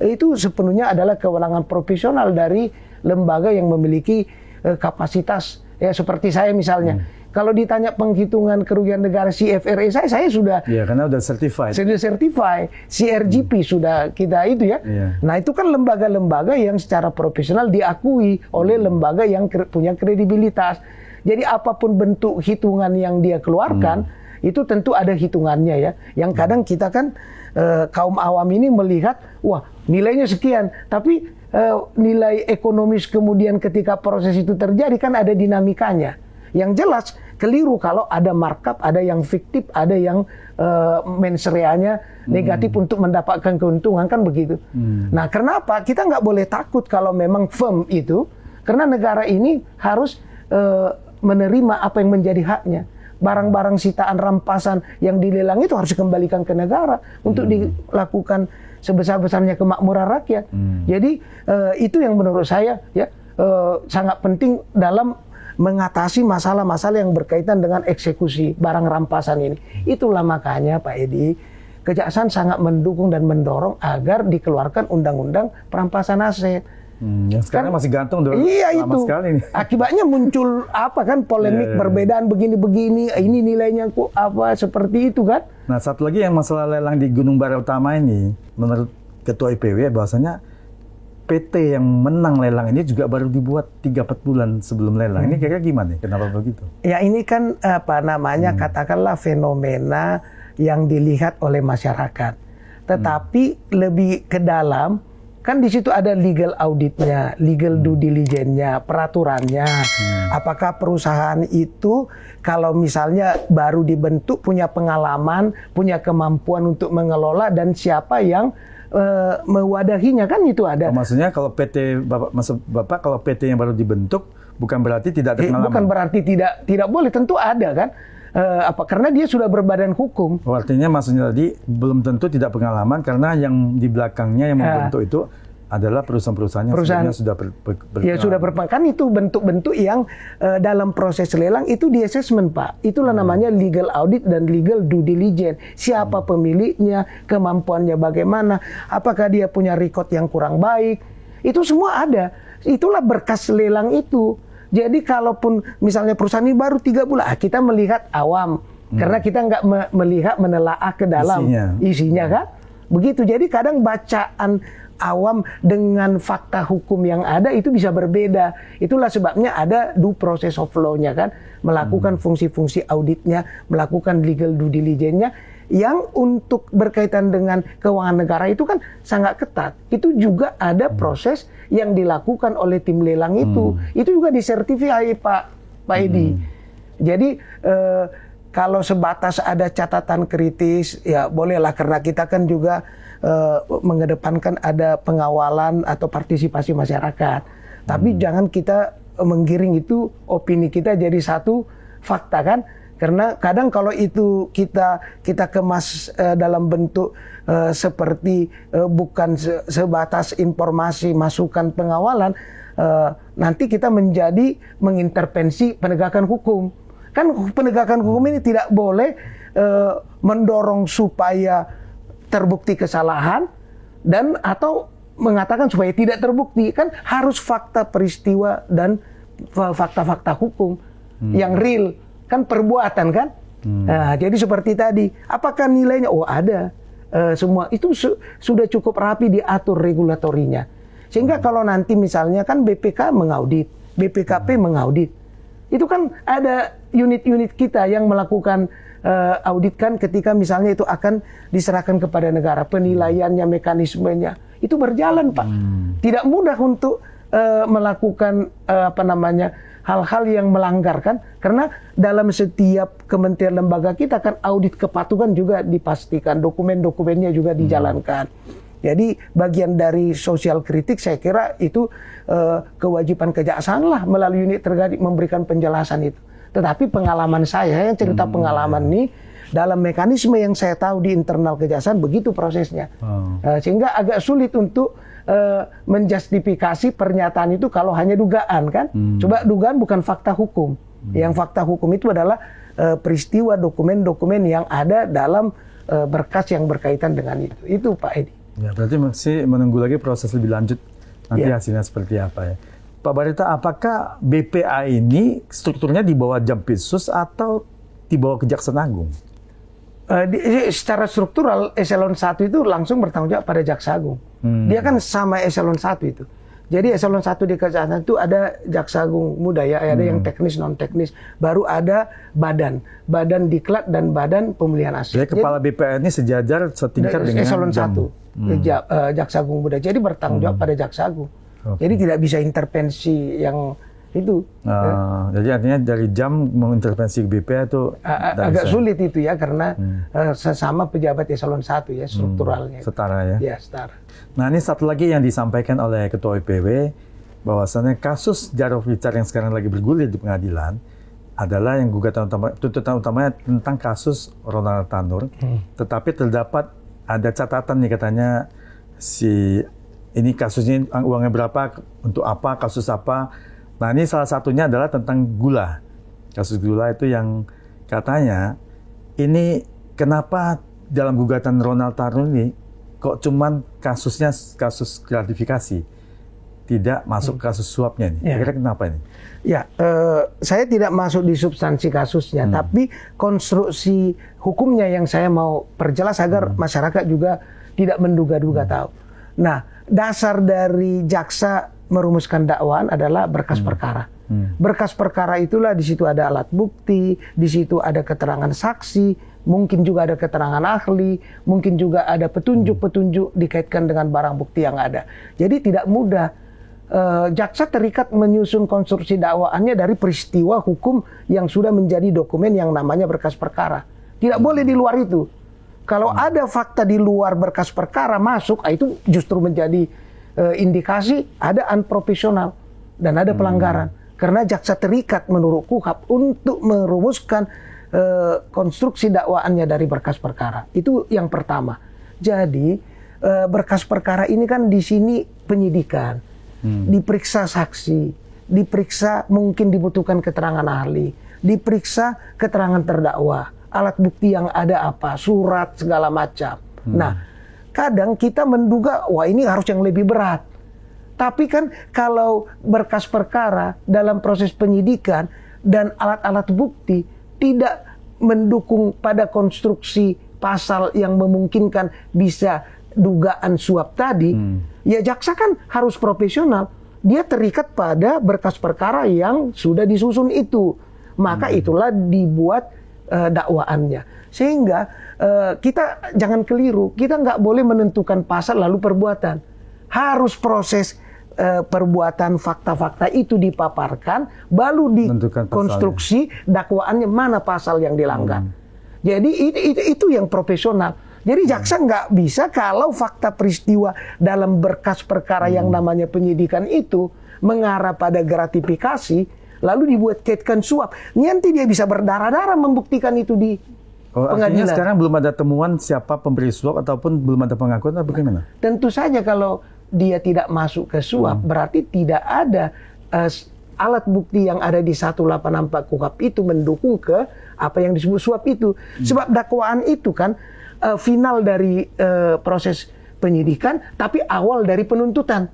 itu sepenuhnya adalah kewenangan profesional dari lembaga yang memiliki kapasitas ya, seperti saya misalnya. Kalau ditanya penghitungan kerugian negara CFRE saya sudah
ya, karena udah certified.
Sudah certified, CRGP sudah kita itu ya. Nah, itu kan lembaga-lembaga yang secara profesional diakui oleh lembaga yang punya kredibilitas. Jadi apapun bentuk hitungan yang dia keluarkan, itu tentu ada hitungannya ya. Yang kadang kita kan kaum awam ini melihat, wah nilainya sekian, tapi nilai ekonomis kemudian ketika proses itu terjadi kan ada dinamikanya. Yang jelas keliru kalau ada markup, ada yang fiktif, ada yang mensreanya negatif untuk mendapatkan keuntungan kan begitu. Nah, kenapa kita nggak boleh takut kalau memang firm itu, karena negara ini harus menerima apa yang menjadi haknya. Barang-barang sitaan rampasan yang dilelang itu harus dikembalikan ke negara untuk dilakukan sebesar-besarnya kemakmuran rakyat. Jadi itu yang menurut saya ya sangat penting dalam mengatasi masalah-masalah yang berkaitan dengan eksekusi barang rampasan ini. Itulah makanya Pak Edi, Kejaksaan sangat mendukung dan mendorong agar dikeluarkan undang-undang perampasan aset.
Yang sekarang masih gantung dong.
Iya
lama
itu.
Sekali nih.
Akibatnya muncul apa kan polemik perbedaan begini-begini. Ini nilainya kok apa seperti itu kan?
Nah, satu lagi yang masalah lelang di Gunung Barai Utama ini, menurut Ketua IPW bahwasanya PT yang menang lelang ini juga baru dibuat 3-4 bulan sebelum lelang. Ini kira-kira gimana? Kenapa begitu?
Ya ini kan apa namanya katakanlah fenomena yang dilihat oleh masyarakat. Tetapi lebih ke dalam, kan di situ ada legal auditnya, legal due diligence-nya, peraturannya. Apakah perusahaan itu kalau misalnya baru dibentuk punya pengalaman, punya kemampuan untuk mengelola dan siapa yang mewadahinya, kan itu ada.
Maksudnya kalau PT Bapak kalau PT yang baru dibentuk bukan berarti tidak ada pengalaman.
Bukan berarti tidak boleh, tentu ada kan. Karena dia sudah berbadan hukum.
Artinya maksudnya tadi belum tentu tidak pengalaman karena yang di belakangnya yang membentuk itu adalah perusahaan-perusahaan yang sudah berpengalaman.
Ya sudah berpengalaman. Kan itu bentuk-bentuk yang dalam proses lelang itu di assessment, Pak. Itulah namanya legal audit dan legal due diligence. Siapa pemiliknya, kemampuannya bagaimana, apakah dia punya record yang kurang baik. Itu semua ada. Itulah berkas lelang itu. Jadi kalaupun misalnya perusahaan ini baru 3 bulan, kita melihat awam. Karena kita nggak melihat, menelaah ke dalam isinya kan. Begitu. Jadi kadang bacaan awam dengan fakta hukum yang ada itu bisa berbeda. Itulah sebabnya ada due process of law-nya kan, melakukan fungsi-fungsi auditnya, melakukan legal due diligence-nya yang untuk berkaitan dengan keuangan negara itu kan sangat ketat. Itu juga ada proses yang dilakukan oleh tim lelang itu. Itu juga disertifikasi Pak Edi. Jadi kalau sebatas ada catatan kritis ya bolehlah, karena kita kan juga mengedepankan ada pengawalan atau partisipasi masyarakat. Tapi jangan kita menggiring itu opini kita jadi satu fakta kan. Karena kadang kalau itu kita kemas dalam bentuk seperti bukan sebatas informasi masukan pengawalan, nanti kita menjadi mengintervensi penegakan hukum. Kan penegakan hukum ini tidak boleh mendorong supaya terbukti kesalahan dan atau mengatakan supaya tidak terbukti. Kan harus fakta peristiwa dan fakta-fakta hukum yang real. Kan perbuatan kan. Nah, jadi seperti tadi, apakah nilainya? Oh ada. Semua itu sudah cukup rapi diatur regulatorinya. Sehingga kalau nanti misalnya kan BPK mengaudit, BPKP mengaudit. Itu kan ada unit-unit kita yang melakukan audit kan ketika misalnya itu akan diserahkan kepada negara. Penilaiannya, mekanismenya itu berjalan, Pak. Tidak mudah untuk melakukan hal-hal yang melanggar kan, karena dalam setiap kementerian lembaga kita kan audit kepatuhan juga dipastikan, dokumen-dokumennya juga dijalankan. Jadi bagian dari sosial kritik saya kira itu kewajiban kejaksaan lah melalui unit terkait memberikan penjelasan itu. Tetapi pengalaman saya yang cerita pengalaman ini dalam mekanisme yang saya tahu di internal kejaksaan begitu prosesnya, sehingga agak sulit untuk menjustifikasi pernyataan itu kalau hanya dugaan kan. Coba dugaan bukan fakta hukum. Yang fakta hukum itu adalah peristiwa dokumen-dokumen yang ada dalam berkas yang berkaitan dengan itu. Itu Pak Edi.
Ya, berarti masih menunggu lagi proses lebih lanjut nanti hasilnya seperti apa ya. Pak Barita, apakah BPA ini strukturnya di bawah Jampitsus atau di bawah Kejaksaan Agung?
Secara struktural eselon 1 itu langsung bertanggung jawab pada Jaksa Agung. Dia kan sama eselon 1 itu. Jadi eselon 1 di Kejaksaan itu ada Jaksa Agung Muda ya, ada yang teknis, non teknis, baru ada badan diklat dan badan pemulihan aset.
Jadi kepala BPA ini sejajar setingkat dengan
eselon 1 Jaksa Agung Muda. Jadi bertanggung jawab pada Jaksa Agung. Jadi tidak bisa intervensi yang itu.
Jadi artinya dari jam mengintervensi BPA itu
agak sulit itu ya, karena sesama pejabat eselon 1 ya strukturalnya.
Setara ya?
Ya, setara.
Nah, ini satu lagi yang disampaikan oleh Ketua IPW, bahwasannya kasus Jarod Richard yang sekarang lagi bergulir di pengadilan adalah yang tuntutan utamanya tentang kasus Ronald Tanur. Tetapi terdapat ada catatan nih, katanya ini kasusnya uangnya berapa, untuk apa, kasus apa. Nah, ini salah satunya adalah tentang gula. Kasus gula itu yang katanya ini kenapa dalam gugatan Ronald Tanur ini kok cuman kasusnya kasus gratifikasi. tidak masuk kasus suapnya ini.
Ya.
Kira-kira kenapa ini?
Ya, saya tidak masuk di substansi kasusnya, tapi konstruksi hukumnya yang saya mau perjelas agar masyarakat juga tidak menduga-duga tahu. Nah, dasar dari jaksa merumuskan dakwaan adalah berkas perkara. Berkas perkara itulah di situ ada alat bukti, di situ ada keterangan saksi, mungkin juga ada keterangan ahli, mungkin juga ada petunjuk-petunjuk dikaitkan dengan barang bukti yang ada. Jadi tidak mudah. Jaksa terikat menyusun konstruksi dakwaannya dari peristiwa hukum yang sudah menjadi dokumen yang namanya berkas perkara. Tidak boleh di luar itu. Kalau ada fakta di luar berkas perkara masuk, itu justru menjadi indikasi ada unprofesional dan ada pelanggaran. Karena jaksa terikat menurut KUHP untuk merumuskan konstruksi dakwaannya dari berkas perkara. Itu yang pertama. Jadi berkas perkara ini kan di sini penyidikan, diperiksa saksi, diperiksa mungkin dibutuhkan keterangan ahli, diperiksa keterangan terdakwa, alat bukti yang ada apa, surat segala macam. Nah, kadang kita menduga wah ini harus yang lebih berat. Tapi kan kalau berkas perkara dalam proses penyidikan dan alat-alat bukti tidak mendukung pada konstruksi pasal yang memungkinkan bisa dugaan suap tadi, ya jaksa kan harus profesional. Dia terikat pada berkas perkara yang sudah disusun itu. Maka itulah dibuat dakwaannya. Sehingga kita jangan keliru, kita nggak boleh menentukan pasal lalu perbuatan. Harus proses perbuatan fakta-fakta itu dipaparkan, baru dikonstruksi dakwaannya mana pasal yang dilanggar. Jadi itu yang profesional. Jadi jaksa nggak bisa kalau fakta peristiwa dalam berkas perkara yang namanya penyidikan itu mengarah pada gratifikasi, lalu dibuat kaitkan suap. Nanti dia bisa berdarah-darah membuktikan itu di pengadilan.
Artinya sekarang belum ada temuan siapa pemberi suap ataupun belum ada pengakuan atau bagaimana?
Tentu saja kalau dia tidak masuk ke suap, berarti tidak ada alat bukti yang ada di 184 KUHP itu mendukung ke apa yang disebut suap itu. Sebab dakwaan itu kan final dari proses penyidikan, tapi awal dari penuntutan.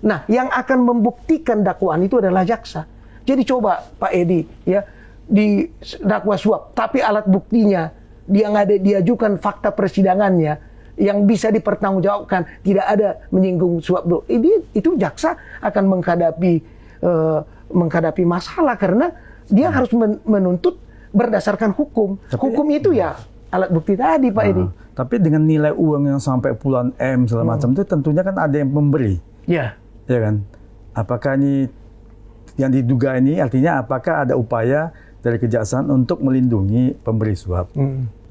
Nah, yang akan membuktikan dakwaan itu adalah jaksa. Jadi coba Pak Edi, ya, di dakwa suap, tapi alat buktinya yang ada diajukan fakta persidangannya yang bisa dipertanggungjawabkan, tidak ada menyinggung suap. Itu jaksa akan menghadapi masalah karena dia harus menuntut berdasarkan hukum. Hukum itu ya alat bukti tadi, Pak Edi.
Tapi dengan nilai uang yang sampai puluhan M segala macam itu tentunya kan ada yang memberi.
Ya.
Ya kan? Apakah ini yang diduga ini artinya apakah ada upaya dari kejaksaan untuk melindungi pemberi suap?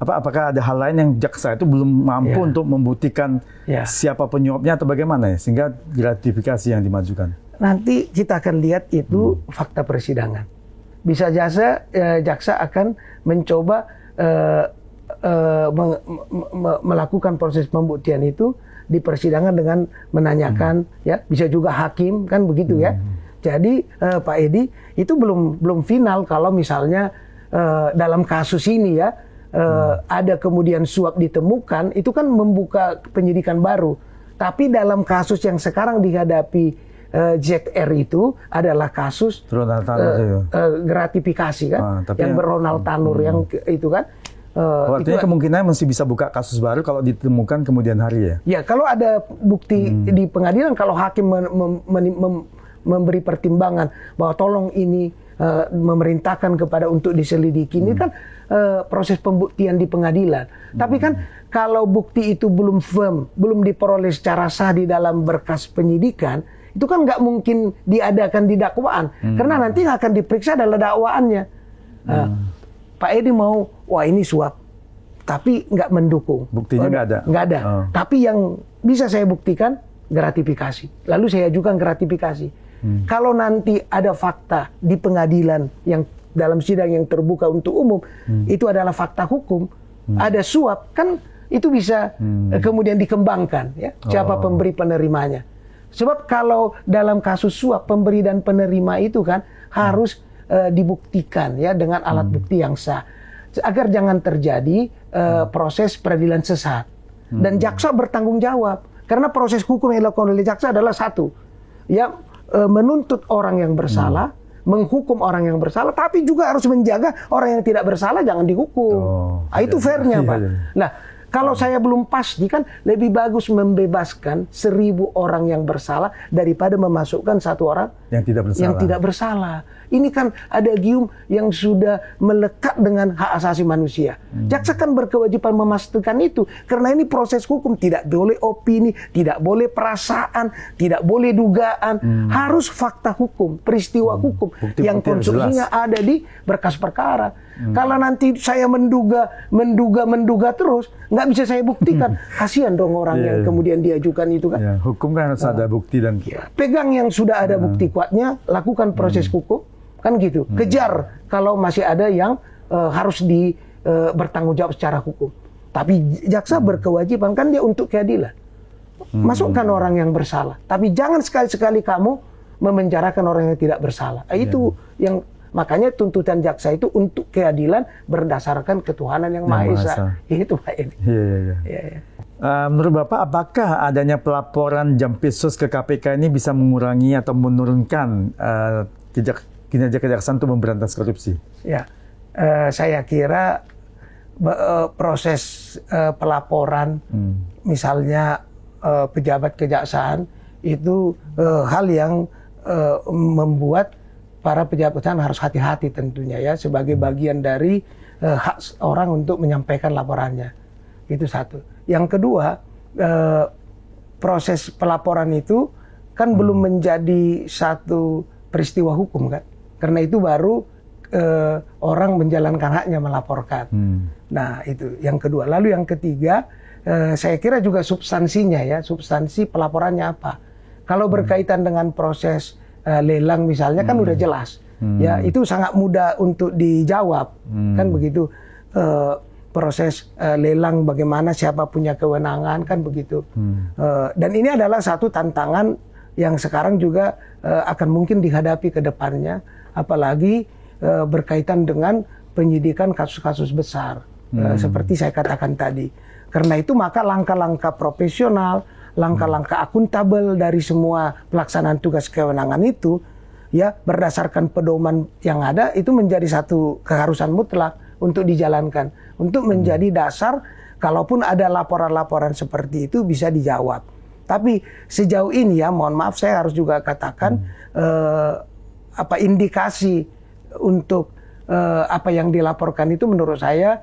Apakah ada hal lain yang jaksa itu belum mampu untuk membuktikan siapa penyuapnya atau bagaimana ya, sehingga gratifikasi yang dimajukan? Nanti
kita akan lihat itu fakta persidangan. Bisa jaksa akan mencoba melakukan proses pembuktian itu di persidangan dengan menanyakan, ya, bisa juga hakim kan begitu ya. Jadi Pak Edi itu belum final kalau misalnya dalam kasus ini ya ada kemudian suap ditemukan, itu kan membuka penyidikan baru. Tapi dalam kasus yang sekarang dihadapi ZR itu adalah kasus gratifikasi kan, yang Ronald Tanur yang itu kan.
Artinya kemungkinan masih bisa buka kasus baru kalau ditemukan kemudian hari ya? Ya,
kalau ada bukti di pengadilan, kalau hakim memberi pertimbangan bahwa tolong ini memerintahkan kepada untuk diselidiki, ini kan proses pembuktian di pengadilan. Tapi kan kalau bukti itu belum firm, belum diperoleh secara sah di dalam berkas penyidikan, itu kan nggak mungkin diadakan di dakwaan, karena nanti akan diperiksa adalah dakwaannya. Pak Edi mau, wah ini suap, tapi nggak mendukung.
Buktinya nggak ada?
Nggak ada. Tapi yang bisa saya buktikan gratifikasi. Lalu saya ajukan gratifikasi. Kalau nanti ada fakta di pengadilan yang dalam sidang yang terbuka untuk umum, itu adalah fakta hukum, ada suap, kan itu bisa kemudian dikembangkan, ya, siapa pemberi penerimanya. Sebab kalau dalam kasus suap, pemberi dan penerima itu kan harus dibuktikan ya dengan alat bukti yang sah, agar jangan terjadi proses peradilan sesat. Dan jaksa bertanggung jawab, karena proses hukum yang dilakukan oleh jaksa adalah satu, ya menuntut orang yang bersalah, menghukum orang yang bersalah, tapi juga harus menjaga orang yang tidak bersalah jangan dihukum. Itu fairnya, Pak. Nah, kalau saya belum pasti kan lebih bagus membebaskan 1.000 orang yang bersalah daripada memasukkan 1 orang yang tidak bersalah. Ini kan adagium yang sudah melekat dengan hak asasi manusia. Jaksa kan berkewajiban memastikan itu. Karena ini proses hukum, tidak boleh opini, tidak boleh perasaan, tidak boleh dugaan. Harus fakta hukum, peristiwa hukum yang konstruksinya ada di berkas perkara. Kalau nanti saya menduga terus, nggak bisa saya buktikan. Kasihan dong orang yang kemudian diajukan itu kan.
Hukum kan harus ada bukti dan
pegang yang sudah ada bukti kuatnya, lakukan proses hukum. Kan gitu, kejar kalau masih ada yang harus bertanggung jawab secara hukum. Tapi jaksa berkewajiban kan dia untuk keadilan. Masukkan orang yang bersalah, tapi jangan sekali-sekali kamu memenjarakan orang yang tidak bersalah. Itu yang makanya tuntutan jaksa itu untuk keadilan berdasarkan ketuhanan yang Maha Esa. Itu Pak Edi.
Menurut Bapak, apakah adanya pelaporan Jampitsus ke KPK ini bisa mengurangi atau menurunkan kinerja kejaksaan untuk memberantas korupsi?
Ya, saya kira proses pelaporan, misalnya pejabat kejaksaan itu hal yang membuat para pejabat kejaksaan harus hati-hati tentunya ya, sebagai bagian dari hak orang untuk menyampaikan laporannya. Itu satu. Yang kedua, proses pelaporan itu kan belum menjadi satu peristiwa hukum kan. Karena itu baru orang menjalankan haknya melaporkan. Nah itu yang kedua. Lalu yang ketiga, saya kira juga substansinya ya, substansi pelaporannya apa. Kalau berkaitan dengan proses lelang misalnya kan udah jelas. Ya itu sangat mudah untuk dijawab. Kan begitu. Proses lelang bagaimana, siapa punya kewenangan kan begitu. Dan ini adalah satu tantangan yang sekarang juga akan mungkin dihadapi ke depannya. Apalagi berkaitan dengan penyidikan kasus-kasus besar seperti saya katakan tadi. Karena itu maka langkah-langkah profesional, langkah-langkah akuntabel dari semua pelaksanaan tugas kewenangan itu ya berdasarkan pedoman yang ada itu menjadi satu keharusan mutlak untuk dijalankan, untuk menjadi dasar kalaupun ada laporan-laporan seperti itu bisa dijawab. Tapi sejauh ini ya mohon maaf saya harus juga katakan indikasi untuk apa yang dilaporkan itu menurut saya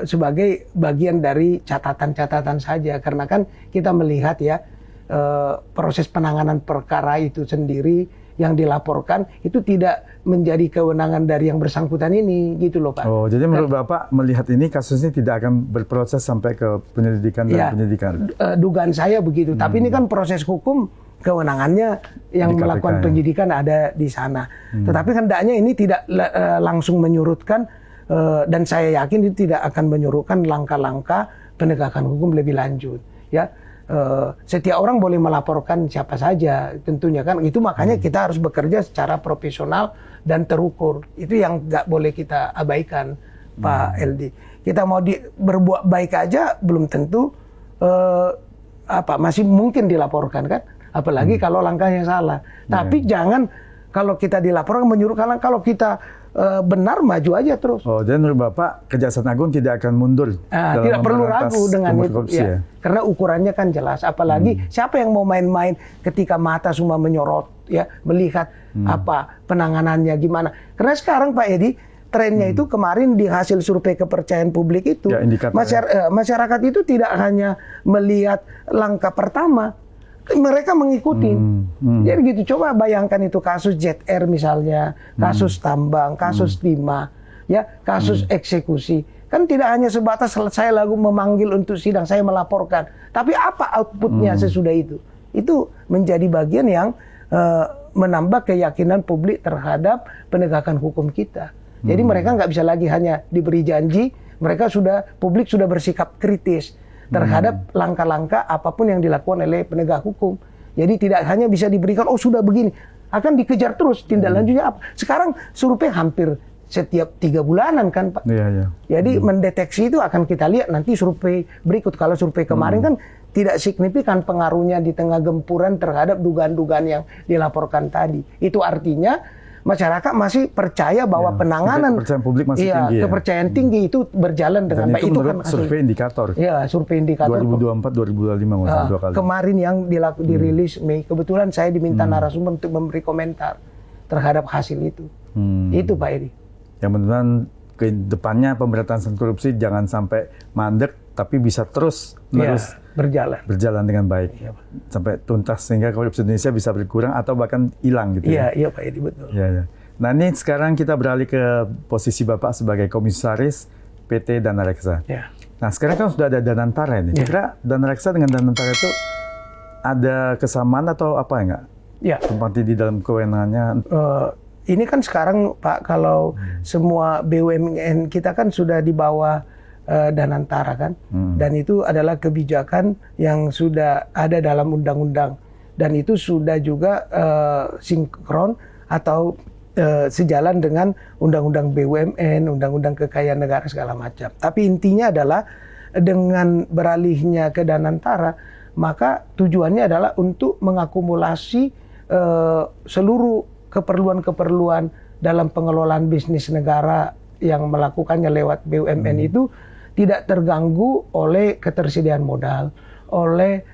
sebagai bagian dari catatan-catatan saja. Karena kan kita melihat ya proses penanganan perkara itu sendiri yang dilaporkan itu tidak menjadi kewenangan dari yang bersangkutan ini gitu loh Pak.
Oh, jadi menurut Bapak melihat ini kasusnya tidak akan berproses sampai ke penyelidikan dan penyidikan?
Dugaan saya begitu. Tapi ini kan proses hukum kewenangannya yang di melakukan KPK, penyidikan ada di sana. Tetapi hendaknya ini tidak langsung menyurutkan dan saya yakin itu tidak akan menyurutkan langkah-langkah penegakan hukum lebih lanjut. Ya, setiap orang boleh melaporkan siapa saja tentunya kan. Itu makanya kita harus bekerja secara profesional dan terukur. Itu yang nggak boleh kita abaikan, Pak Eldi. Kita mau berbuat baik aja belum tentu masih mungkin dilaporkan kan. Apalagi kalau langkahnya salah. Tapi jangan kalau kita dilaporkan menyuruhkan, kalau kita benar maju aja terus.
Oh, dan menurut Bapak Kejaksaan Agung tidak akan mundur?
Tidak perlu ragu dengan itu. Ya. Karena ukurannya kan jelas. Apalagi siapa yang mau main-main ketika mata semua menyorot, ya melihat apa penanganannya gimana. Karena sekarang Pak Edi trennya itu kemarin di hasil survei kepercayaan publik itu ya, masyarakat itu tidak hanya melihat langkah pertama. Mereka mengikuti. Jadi gitu, coba bayangkan itu kasus ZR misalnya, kasus tambang, kasus timah, ya, kasus eksekusi. Kan tidak hanya sebatas saya lalu memanggil untuk sidang, saya melaporkan. Tapi apa outputnya sesudah itu? Itu menjadi bagian yang menambah keyakinan publik terhadap penegakan hukum kita. Jadi mereka nggak bisa lagi hanya diberi janji, publik sudah bersikap kritis terhadap langkah-langkah apapun yang dilakukan oleh penegak hukum. Jadi tidak hanya bisa diberikan, oh sudah begini, akan dikejar terus tindak lanjutnya apa. Sekarang survei hampir setiap 3 bulanan kan Pak. Jadi mendeteksi itu akan kita lihat nanti survei berikut. Kalau survei kemarin kan tidak signifikan pengaruhnya di tengah gempuran terhadap dugaan-dugaan yang dilaporkan tadi. Itu artinya masyarakat masih percaya bahwa penanganan
kepercayaan publik masih tinggi.
Kepercayaan tinggi itu berjalan dengan baik.
Itu menurut survei indikator.
Ya, survei indikator
2024 2025 dua kali.
Kemarin yang dirilis Mei, kebetulan saya diminta narasumber untuk memberi komentar terhadap hasil itu. Itu Pak Edi.
Yang mudah-mudahan ke depannya pemberantasan korupsi jangan sampai mandek, tapi bisa terus berjalan dengan baik sampai tuntas sehingga korupsi Indonesia bisa berkurang atau bahkan hilang gitu.
Iya Pak Edi, betul.
Ya. Nah ini sekarang kita beralih ke posisi Bapak sebagai komisaris PT Dana Reksa.
Ya.
Nah sekarang kan sudah ada Danantara ini. Kira Dana Reksa dengan Danantara itu ada kesamaan atau apa enggak?
Ya.
Seperti di dalam kewenangannya.
Ini kan sekarang Pak, kalau semua BUMN kita kan sudah di bawah Danantara kan, dan itu adalah kebijakan yang sudah ada dalam undang-undang, dan itu sudah juga sinkron atau sejalan dengan undang-undang BUMN, undang-undang kekayaan negara segala macam. Tapi intinya adalah dengan beralihnya ke Danantara, maka tujuannya adalah untuk mengakumulasi seluruh keperluan-keperluan dalam pengelolaan bisnis negara yang melakukannya lewat BUMN itu tidak terganggu oleh ketersediaan modal, oleh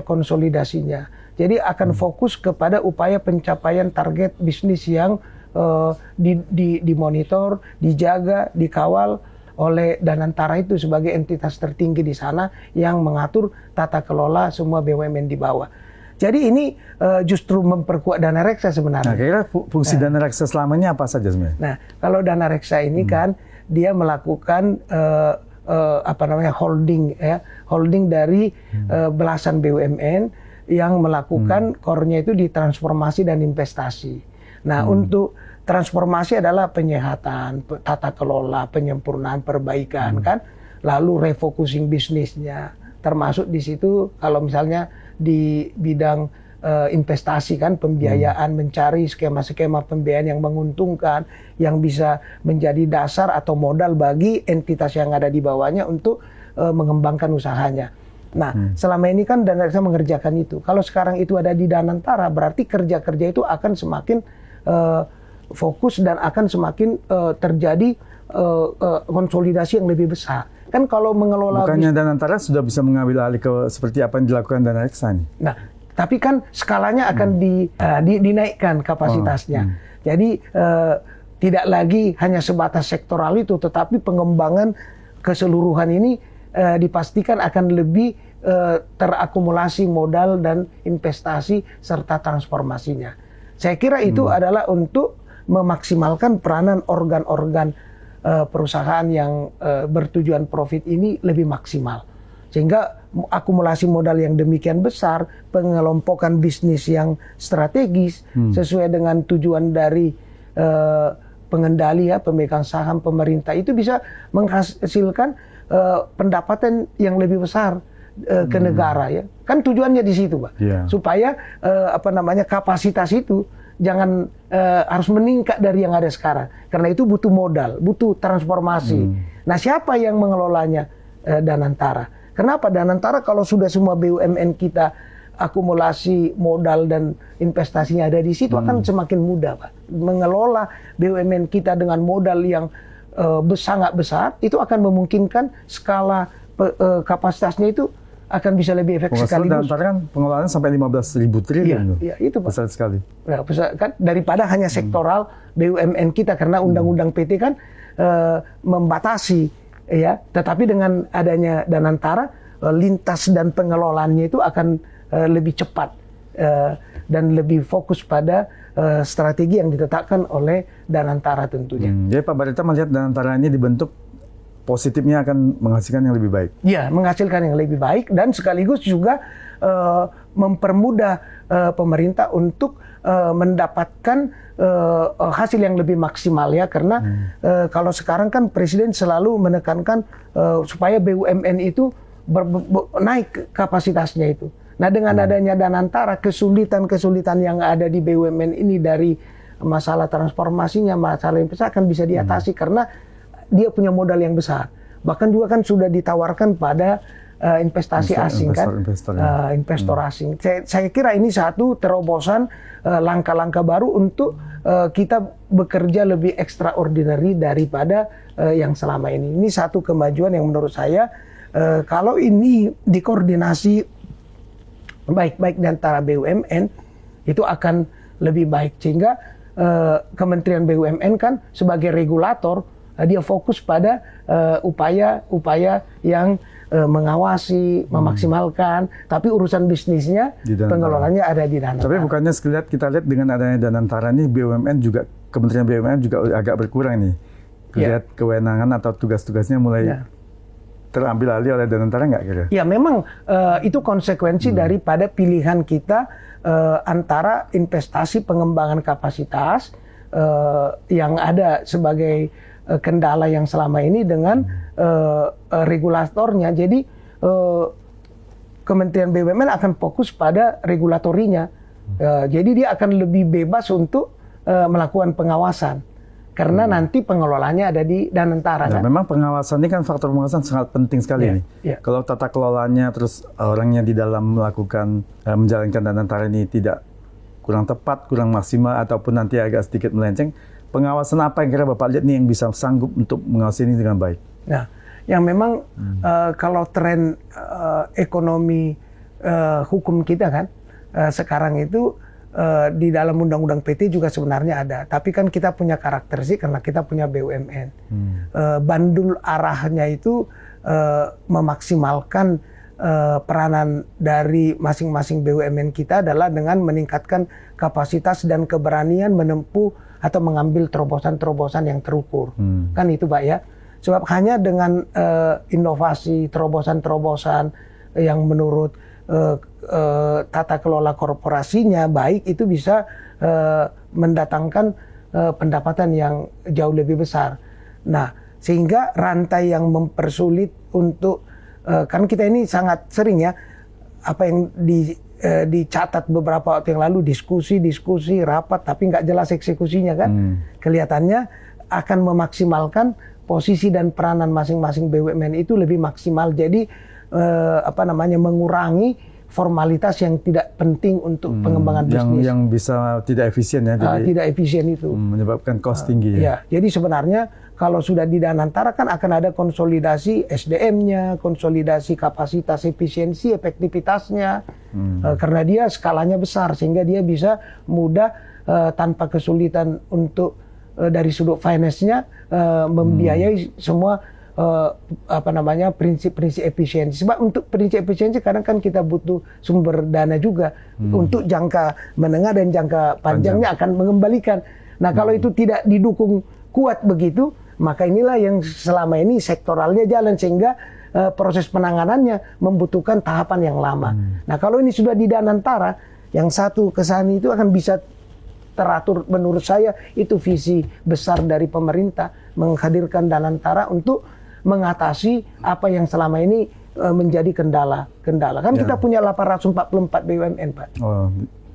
konsolidasinya. Jadi akan fokus kepada upaya pencapaian target bisnis yang dimonitor, dijaga, dikawal oleh Danantara itu sebagai entitas tertinggi di sana yang mengatur tata kelola semua BUMN di bawah. Jadi ini justru memperkuat Dana Reksa sebenarnya.
Nah, kira-kira fungsi Dana Reksa selama ini apa saja sebenarnya?
Nah, kalau Dana Reksa ini kan dia melakukan holding dari belasan BUMN yang melakukan core-nya itu di transformasi dan investasi. Nah, untuk transformasi adalah penyehatan, tata kelola, penyempurnaan, perbaikan kan, lalu refocusing bisnisnya. Termasuk di situ kalau misalnya di bidang investasi kan, pembiayaan, mencari skema-skema pembiayaan yang menguntungkan, yang bisa menjadi dasar atau modal bagi entitas yang ada di bawahnya untuk mengembangkan usahanya. Nah, selama ini kan Dana Reksa mengerjakan itu. Kalau sekarang itu ada di Danantara, berarti kerja-kerja itu akan semakin fokus dan akan semakin terjadi konsolidasi yang lebih besar. Kan kalau mengelola...
Bukannya Danantara sudah bisa mengambil alih ke seperti apa yang dilakukan Dana Reksa nih?
Nah, tapi kan skalanya akan dinaikkan kapasitasnya. Jadi tidak lagi hanya sebatas sektoral itu, tetapi pengembangan keseluruhan ini dipastikan akan lebih terakumulasi modal dan investasi serta transformasinya. Saya kira itu adalah untuk memaksimalkan peranan organ-organ perusahaan yang bertujuan profit ini lebih maksimal. Sehingga akumulasi modal yang demikian besar, pengelompokan bisnis yang strategis sesuai dengan tujuan dari pengendali pemegang saham pemerintah itu bisa menghasilkan pendapatan yang lebih besar ke negara ya. Kan tujuannya di situ, Pak. Supaya kapasitas itu jangan harus meningkat dari yang ada sekarang. Karena itu butuh modal, butuh transformasi. Nah, siapa yang mengelolanya? Danantara. Kenapa? Danantara kalau sudah semua BUMN kita akumulasi modal dan investasinya ada di situ akan semakin mudah, Pak. Mengelola BUMN kita dengan modal yang sangat besar itu akan memungkinkan skala kapasitasnya itu akan bisa lebih efektif sekali.
Danantara kan pengelolaannya sampai 15.000 triliun.
Iya, itu Pak.
Besar sekali.
Nah, besar kan daripada hanya sektoral BUMN kita karena undang-undang PT kan membatasi ya, tetapi dengan adanya Danantara lintas dan pengelolaannya itu akan lebih cepat dan lebih fokus pada strategi yang ditetapkan oleh Danantara tentunya.
Jadi Pak Barita melihat Danantara ini dibentuk positifnya akan menghasilkan yang lebih baik.
Ya, menghasilkan yang lebih baik dan sekaligus juga mempermudah pemerintah untuk mendapatkan hasil yang lebih maksimal ya, karena kalau sekarang kan Presiden selalu menekankan supaya BUMN itu naik kapasitasnya itu. Nah, dengan adanya Danantara, kesulitan-kesulitan yang ada di BUMN ini dari masalah transformasinya, masalah investasi akan bisa diatasi karena dia punya modal yang besar. Bahkan juga kan sudah ditawarkan pada investasi asing kan, investor asing. Saya kira ini satu terobosan langkah-langkah baru untuk kita bekerja lebih extraordinary daripada yang selama ini. Ini satu kemajuan yang menurut saya kalau ini dikoordinasi baik-baik di antara BUMN itu akan lebih baik, sehingga Kementerian BUMN kan sebagai regulator dia fokus pada upaya-upaya yang mengawasi, memaksimalkan, tapi urusan bisnisnya, pengelolaannya ada di Danantara.
Tapi bukannya kita lihat dengan adanya Danantara ini BUMN juga, Kementerian BUMN juga agak berkurang nih. Lihat kewenangan atau tugas-tugasnya mulai terambil alih oleh Danantara nggak kira? Ya
memang itu konsekuensi daripada pilihan kita antara investasi pengembangan kapasitas yang ada sebagai kendala yang selama ini dengan regulatornya. Jadi Kementerian BUMN akan fokus pada regulatorinya. Jadi dia akan lebih bebas untuk melakukan pengawasan. Karena nanti pengelolaannya ada di Danantara.
Kan? Memang pengawasan ini kan faktor pengawasan sangat penting sekali nih. Kalau tata kelolanya terus orangnya di dalam melakukan menjalankan Danantara ini tidak kurang tepat, kurang maksimal ataupun nanti agak sedikit melenceng, pengawasan apa yang kira Bapak lihat nih yang bisa sanggup untuk mengawasi ini dengan baik?
Nah, yang memang kalau tren ekonomi hukum kita kan sekarang itu di dalam undang-undang PT juga sebenarnya ada, tapi kan kita punya karakteristik karena kita punya BUMN. Bandul arahnya itu memaksimalkan peranan dari masing-masing BUMN kita adalah dengan meningkatkan kapasitas dan keberanian menempuh atau mengambil terobosan-terobosan yang terukur. Kan itu Pak ya. Sebab hanya dengan inovasi, terobosan-terobosan yang menurut tata kelola korporasinya baik, itu bisa mendatangkan pendapatan yang jauh lebih besar. Nah, sehingga rantai yang mempersulit untuk kan kita ini sangat sering ya apa yang dicatat beberapa waktu yang lalu, diskusi rapat tapi nggak jelas eksekusinya kan. Kelihatannya akan memaksimalkan posisi dan peranan masing-masing BUMN itu lebih maksimal. Jadi mengurangi formalitas yang tidak penting untuk pengembangan bisnis.
Yang bisa tidak efisien ya. Jadi,
tidak efisien itu.
Menyebabkan cost tinggi ya.
Jadi sebenarnya kalau sudah di Danantara kan akan ada konsolidasi SDM-nya, konsolidasi kapasitas, efisiensi, efektivitasnya. Karena dia skalanya besar sehingga dia bisa mudah tanpa kesulitan untuk dari sudut finance-nya membiayai semua prinsip-prinsip efisiensi. Sebab untuk prinsip efisiensi kadang kan kita butuh sumber dana juga untuk jangka menengah dan jangka panjangnya akan mengembalikan. Nah, kalau itu tidak didukung kuat begitu, maka inilah yang selama ini sektoralnya jalan sehingga proses penanganannya membutuhkan tahapan yang lama. Nah, kalau ini sudah di Danantara, yang satu kesan itu akan bisa teratur. Menurut saya itu visi besar dari pemerintah menghadirkan Danantara untuk mengatasi apa yang selama ini menjadi kendala. Kan kita punya 844 BUMN, Pak.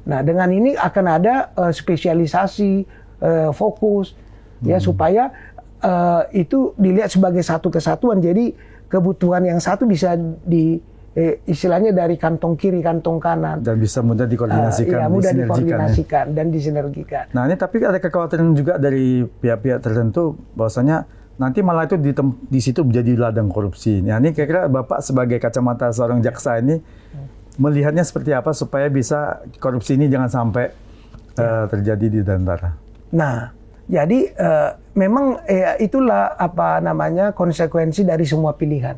Nah, dengan ini akan ada spesialisasi, fokus, ya supaya itu dilihat sebagai satu kesatuan. Jadi kebutuhan yang satu bisa istilahnya dari kantong kiri, kantong kanan.
Dan bisa mudah dikoordinasikan,
mudah dikoordinasikan dan disinergikan.
Nah, ini tapi ada kekhawatiran juga dari pihak-pihak tertentu bahwasanya nanti malah itu di situ menjadi ladang korupsi. Nah, ini kira-kira Bapak sebagai kacamata seorang jaksa ini melihatnya seperti apa supaya bisa korupsi ini jangan sampai terjadi di Danantara. Nah,
jadi memang itulah konsekuensi dari semua pilihan.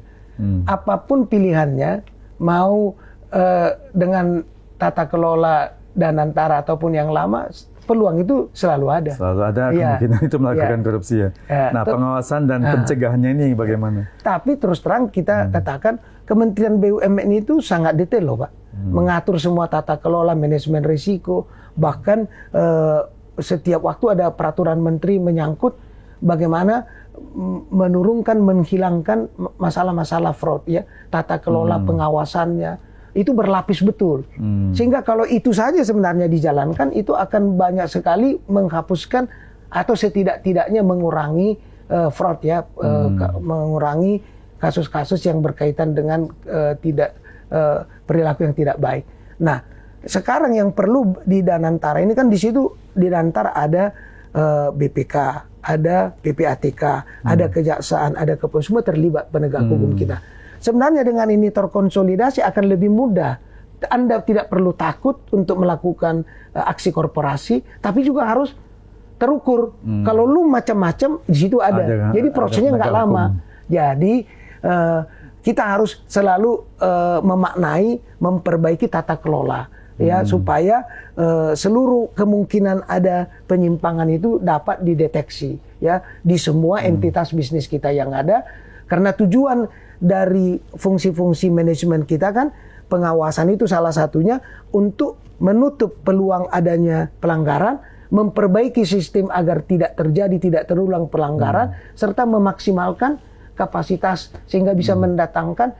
Apapun pilihannya, mau dengan tata kelola Danantara ataupun yang lama, peluang itu selalu ada.
Selalu ada kemungkinan itu melakukan korupsi ya. Nah, pengawasan dan pencegahannya ini bagaimana?
Tapi terus terang kita katakan Kementerian BUMN itu sangat detail loh Pak. Mengatur semua tata kelola, manajemen risiko, bahkan setiap waktu ada peraturan menteri menyangkut bagaimana menurunkan, menghilangkan masalah-masalah fraud ya, tata kelola pengawasannya. Itu berlapis betul. Sehingga kalau itu saja sebenarnya dijalankan, itu akan banyak sekali menghapuskan atau setidak-tidaknya mengurangi fraud ya, mengurangi kasus-kasus yang berkaitan dengan perilaku yang tidak baik. Nah, sekarang yang perlu di Danantara ini kan di situ di Danantara ada BPK, ada PPATK, ada kejaksaan, ada kepolisian, semua terlibat penegak hukum kita. Sebenarnya dengan ini terkonsolidasi akan lebih mudah. Anda tidak perlu takut untuk melakukan aksi korporasi, tapi juga harus terukur. Kalau lu macam-macam di situ ada. Jadi prosesnya nggak lama. Jadi kita harus selalu memaknai, memperbaiki tata kelola, ya, supaya seluruh kemungkinan ada penyimpangan itu dapat dideteksi, ya, di semua entitas bisnis kita yang ada. Karena tujuan dari fungsi-fungsi manajemen kita kan pengawasan itu salah satunya untuk menutup peluang adanya pelanggaran, memperbaiki sistem agar tidak terjadi, tidak terulang pelanggaran, serta memaksimalkan kapasitas sehingga bisa mendatangkan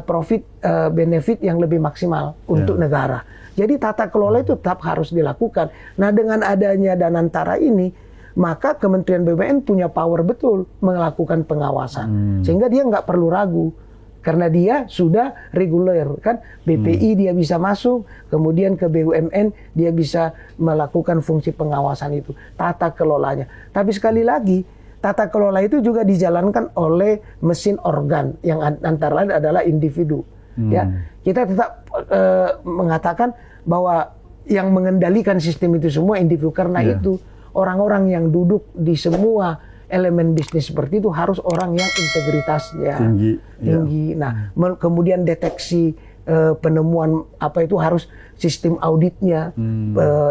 profit benefit yang lebih maksimal untuk negara. Jadi tata kelola itu tetap harus dilakukan. Nah, dengan adanya Danantara ini, maka Kementerian BUMN punya power betul melakukan pengawasan, sehingga dia nggak perlu ragu. Karena dia sudah reguler, kan BPI dia bisa masuk, kemudian ke BUMN dia bisa melakukan fungsi pengawasan itu, tata kelolanya. Tapi sekali lagi, tata kelola itu juga dijalankan oleh mesin organ yang antara lain adalah individu. Ya, kita tetap mengatakan bahwa yang mengendalikan sistem itu semua individu. Karena itu orang-orang yang duduk di semua elemen bisnis seperti itu harus orang yang integritasnya tinggi. Nah, kemudian deteksi penemuan apa itu harus sistem auditnya,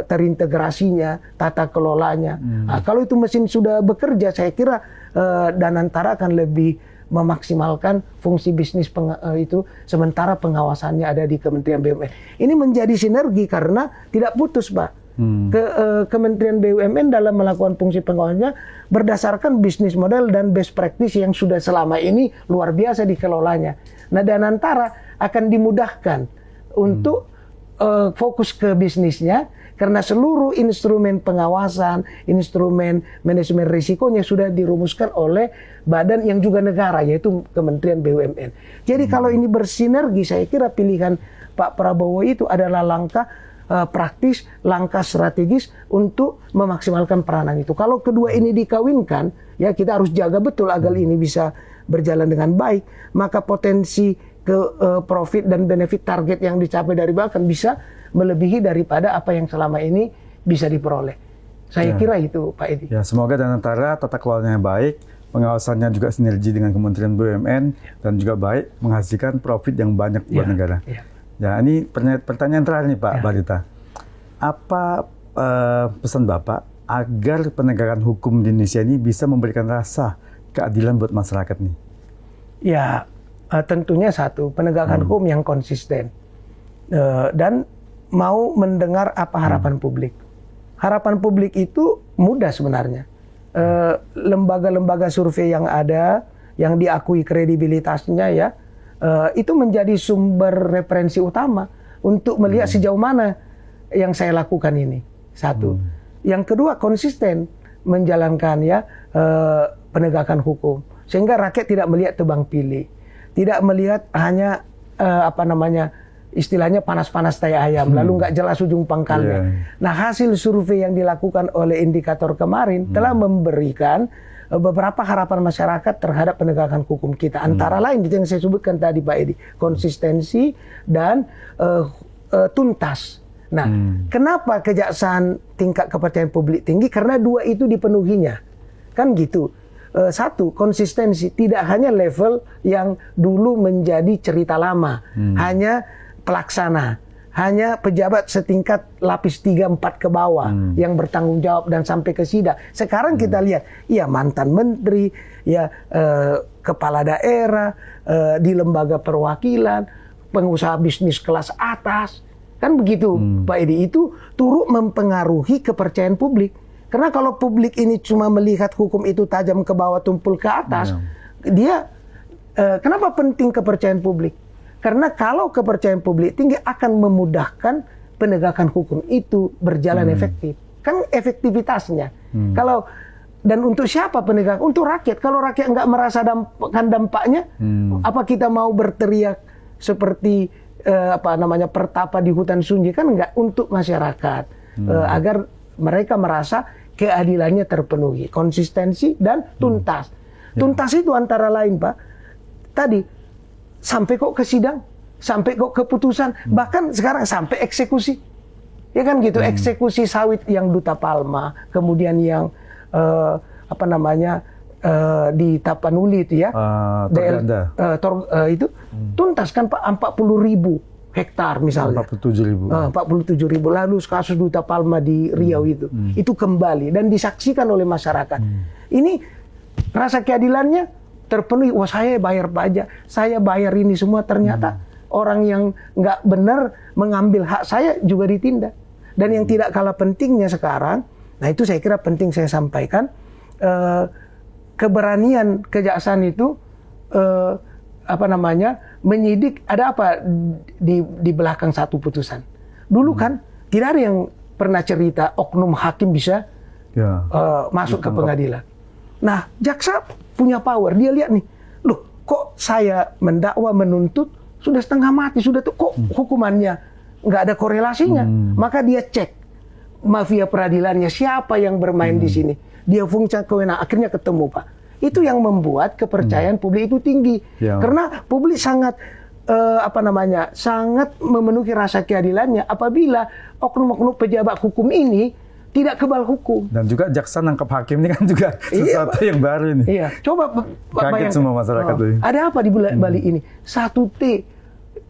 terintegrasinya, tata kelolanya. Nah, kalau itu mesin sudah bekerja, saya kira Danantara akan lebih memaksimalkan fungsi bisnis itu, sementara pengawasannya ada di Kementerian BUMN. Ini menjadi sinergi karena tidak putus, Pak. Kementerian BUMN dalam melakukan fungsi pengawasannya berdasarkan bisnis model dan best practice yang sudah selama ini luar biasa dikelolanya. Nah, Danantara akan dimudahkan untuk fokus ke bisnisnya karena seluruh instrumen pengawasan, instrumen manajemen risikonya sudah dirumuskan oleh badan yang juga negara, yaitu Kementerian BUMN. Jadi kalau ini bersinergi, saya kira pilihan Pak Prabowo itu adalah langkah praktis, langkah strategis untuk memaksimalkan peranan itu. Kalau kedua ini dikawinkan, ya kita harus jaga betul agar ini bisa berjalan dengan baik, maka potensi profit dan benefit target yang dicapai dari bahkan bisa melebihi daripada apa yang selama ini bisa diperoleh. Saya kira itu, Pak Edi. Ya,
semoga Danantara tata kelolanya baik, pengawasannya juga sinergi dengan Kementerian BUMN dan juga baik, menghasilkan profit yang banyak buat negara. Ya, ini pertanyaan terakhir nih Pak Barita. Apa pesan Bapak agar penegakan hukum di Indonesia ini bisa memberikan rasa keadilan buat masyarakat nih?
Ya, tentunya satu, penegakan hukum yang konsisten dan mau mendengar apa harapan publik. Harapan publik itu mudah sebenarnya. Lembaga-lembaga survei yang ada, yang diakui kredibilitasnya ya, itu menjadi sumber referensi utama untuk melihat sejauh mana yang saya lakukan ini. Satu. Yang kedua, konsisten menjalankan ya penegakan hukum sehingga rakyat tidak melihat tebang pilih, tidak melihat hanya istilahnya panas-panas tai ayam, lalu nggak jelas ujung pangkalnya. Nah, hasil survei yang dilakukan oleh indikator kemarin telah memberikan beberapa harapan masyarakat terhadap penegakan hukum kita. Antara lain yang saya sebutkan tadi Pak Edi, konsistensi dan tuntas. Nah, kenapa kejaksaan tingkat kepercayaan publik tinggi? Karena dua itu dipenuhinya. Kan gitu. Satu, konsistensi. Tidak hanya level yang dulu menjadi cerita lama. Hanya pelaksana. Hanya pejabat setingkat lapis 3-4 ke bawah yang bertanggung jawab dan sampai ke sidang. Sekarang kita lihat, ya mantan menteri, ya kepala daerah, di lembaga perwakilan, pengusaha bisnis kelas atas. Kan begitu Pak Edi, itu turut mempengaruhi kepercayaan publik. Karena kalau publik ini cuma melihat hukum itu tajam ke bawah tumpul ke atas, dia kenapa penting kepercayaan publik? Karena kalau kepercayaan publik tinggi akan memudahkan penegakan hukum itu berjalan efektif. Kan efektivitasnya. Kalau Dan untuk siapa penegak? Untuk rakyat. Kalau rakyat nggak merasakan dampaknya, apa kita mau berteriak seperti pertapa di hutan sunyi? Kan nggak. Untuk masyarakat agar mereka merasa keadilannya terpenuhi, konsistensi dan tuntas. Tuntas itu antara lain, Pak, tadi sampai kok ke sidang, sampai kok keputusan, bahkan sekarang sampai eksekusi. Ya kan gitu, eksekusi sawit yang Duta Palma, kemudian yang di Tapanuli itu ya, itu tuntas kan Pak, 40.000 hektar misalnya. 47.000. Lalu kasus Duta Palma di Riau itu kembali dan disaksikan oleh masyarakat. Ini rasa keadilannya terpenuhi. Wah, saya bayar pajak, saya bayar ini semua, ternyata orang yang nggak benar mengambil hak saya juga ditindak. Dan yang tidak kalah pentingnya sekarang, nah itu saya kira penting saya sampaikan, keberanian kejaksaan itu menyidik. Ada apa di belakang satu putusan? Dulu kan tidak ada yang pernah cerita oknum hakim bisa masuk ke pengadilan. Nah, jaksa punya power. Dia lihat nih, loh kok saya mendakwa menuntut sudah setengah mati, sudah tuh kok hukumannya nggak ada korelasinya. Maka dia cek mafia peradilannya, siapa yang bermain di sini. Dia fungsi kewenangan, akhirnya ketemu, Pak. Itu yang membuat kepercayaan publik itu tinggi. Karena publik sangat sangat memenuhi rasa keadilannya apabila oknum-oknum pejabat hukum ini tidak kebal hukum. Dan juga jaksa nangkap hakim ini kan juga sesuatu yang baru ini. Iya, coba bayangkan semua masyarakat ini. Ada apa di balik ini? 1T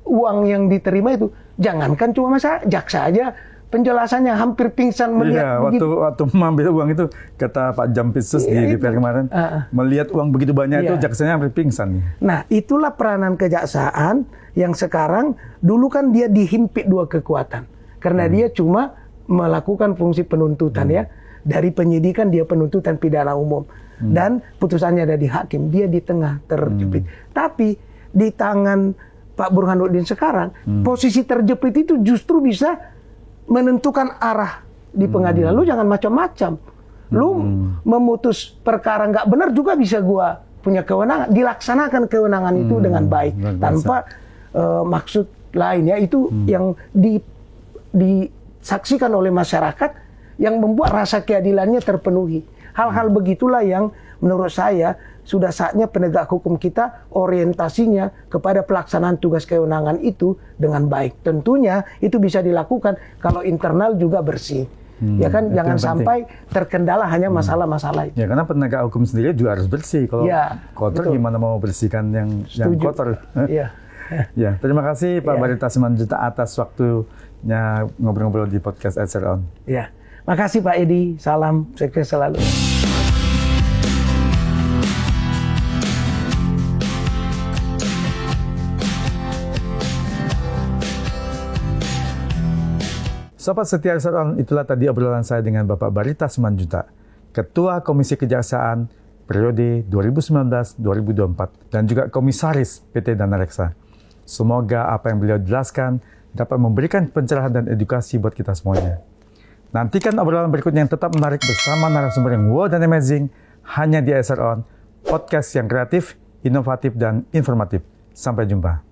uang yang diterima itu, jangankan cuma masalah jaksa aja, penjelasannya hampir pingsan melihat begitu. Waktu mengambil uang itu, kata Pak Jampitsus di DPR kemarin, melihat uang begitu banyak itu jaksanya hampir pingsan. Nah, itulah peranan kejaksaan yang sekarang, dulu kan dia dihimpit dua kekuatan. Karena dia cuma melakukan fungsi penuntutan ya, dari penyidikan dia penuntutan pidana umum. Dan putusannya ada di hakim, dia di tengah terjepit. Tapi di tangan Pak Burhanuddin sekarang, posisi terjepit itu justru bisa menentukan arah di pengadilan. Lu jangan macam-macam. Lu memutus perkara nggak benar juga bisa gua punya kewenangan. Dilaksanakan kewenangan itu dengan baik. Tanpa maksud lain ya. Itu yang disaksikan oleh masyarakat yang membuat rasa keadilannya terpenuhi. Hal-hal begitulah yang menurut saya sudah saatnya penegak hukum kita orientasinya kepada pelaksanaan tugas kewenangan itu dengan baik. Tentunya itu bisa dilakukan kalau internal juga bersih. Ya kan, jangan sampai terkendala hanya masalah-masalah itu. Ya, karena penegak hukum sendiri juga harus bersih. Kalau kotor, gimana mau bersihkan yang kotor? Ya, terima kasih Pak Barita Simanjuntak atas waktunya ngobrol-ngobrol di podcast EDSR On. Ya, makasih Pak Edi. Salam sukses selalu. Sobat setia EDSR On, itulah tadi obrolan saya dengan Bapak Barita Simanjuntak, Ketua Komisi Kejaksaan periode 2019-2024 dan juga Komisaris PT Dana Reksa. Semoga apa yang beliau jelaskan dapat memberikan pencerahan dan edukasi buat kita semuanya. Nantikan obrolan berikutnya yang tetap menarik bersama narasumber yang wow dan amazing hanya di EDSR On, podcast yang kreatif, inovatif, dan informatif. Sampai jumpa.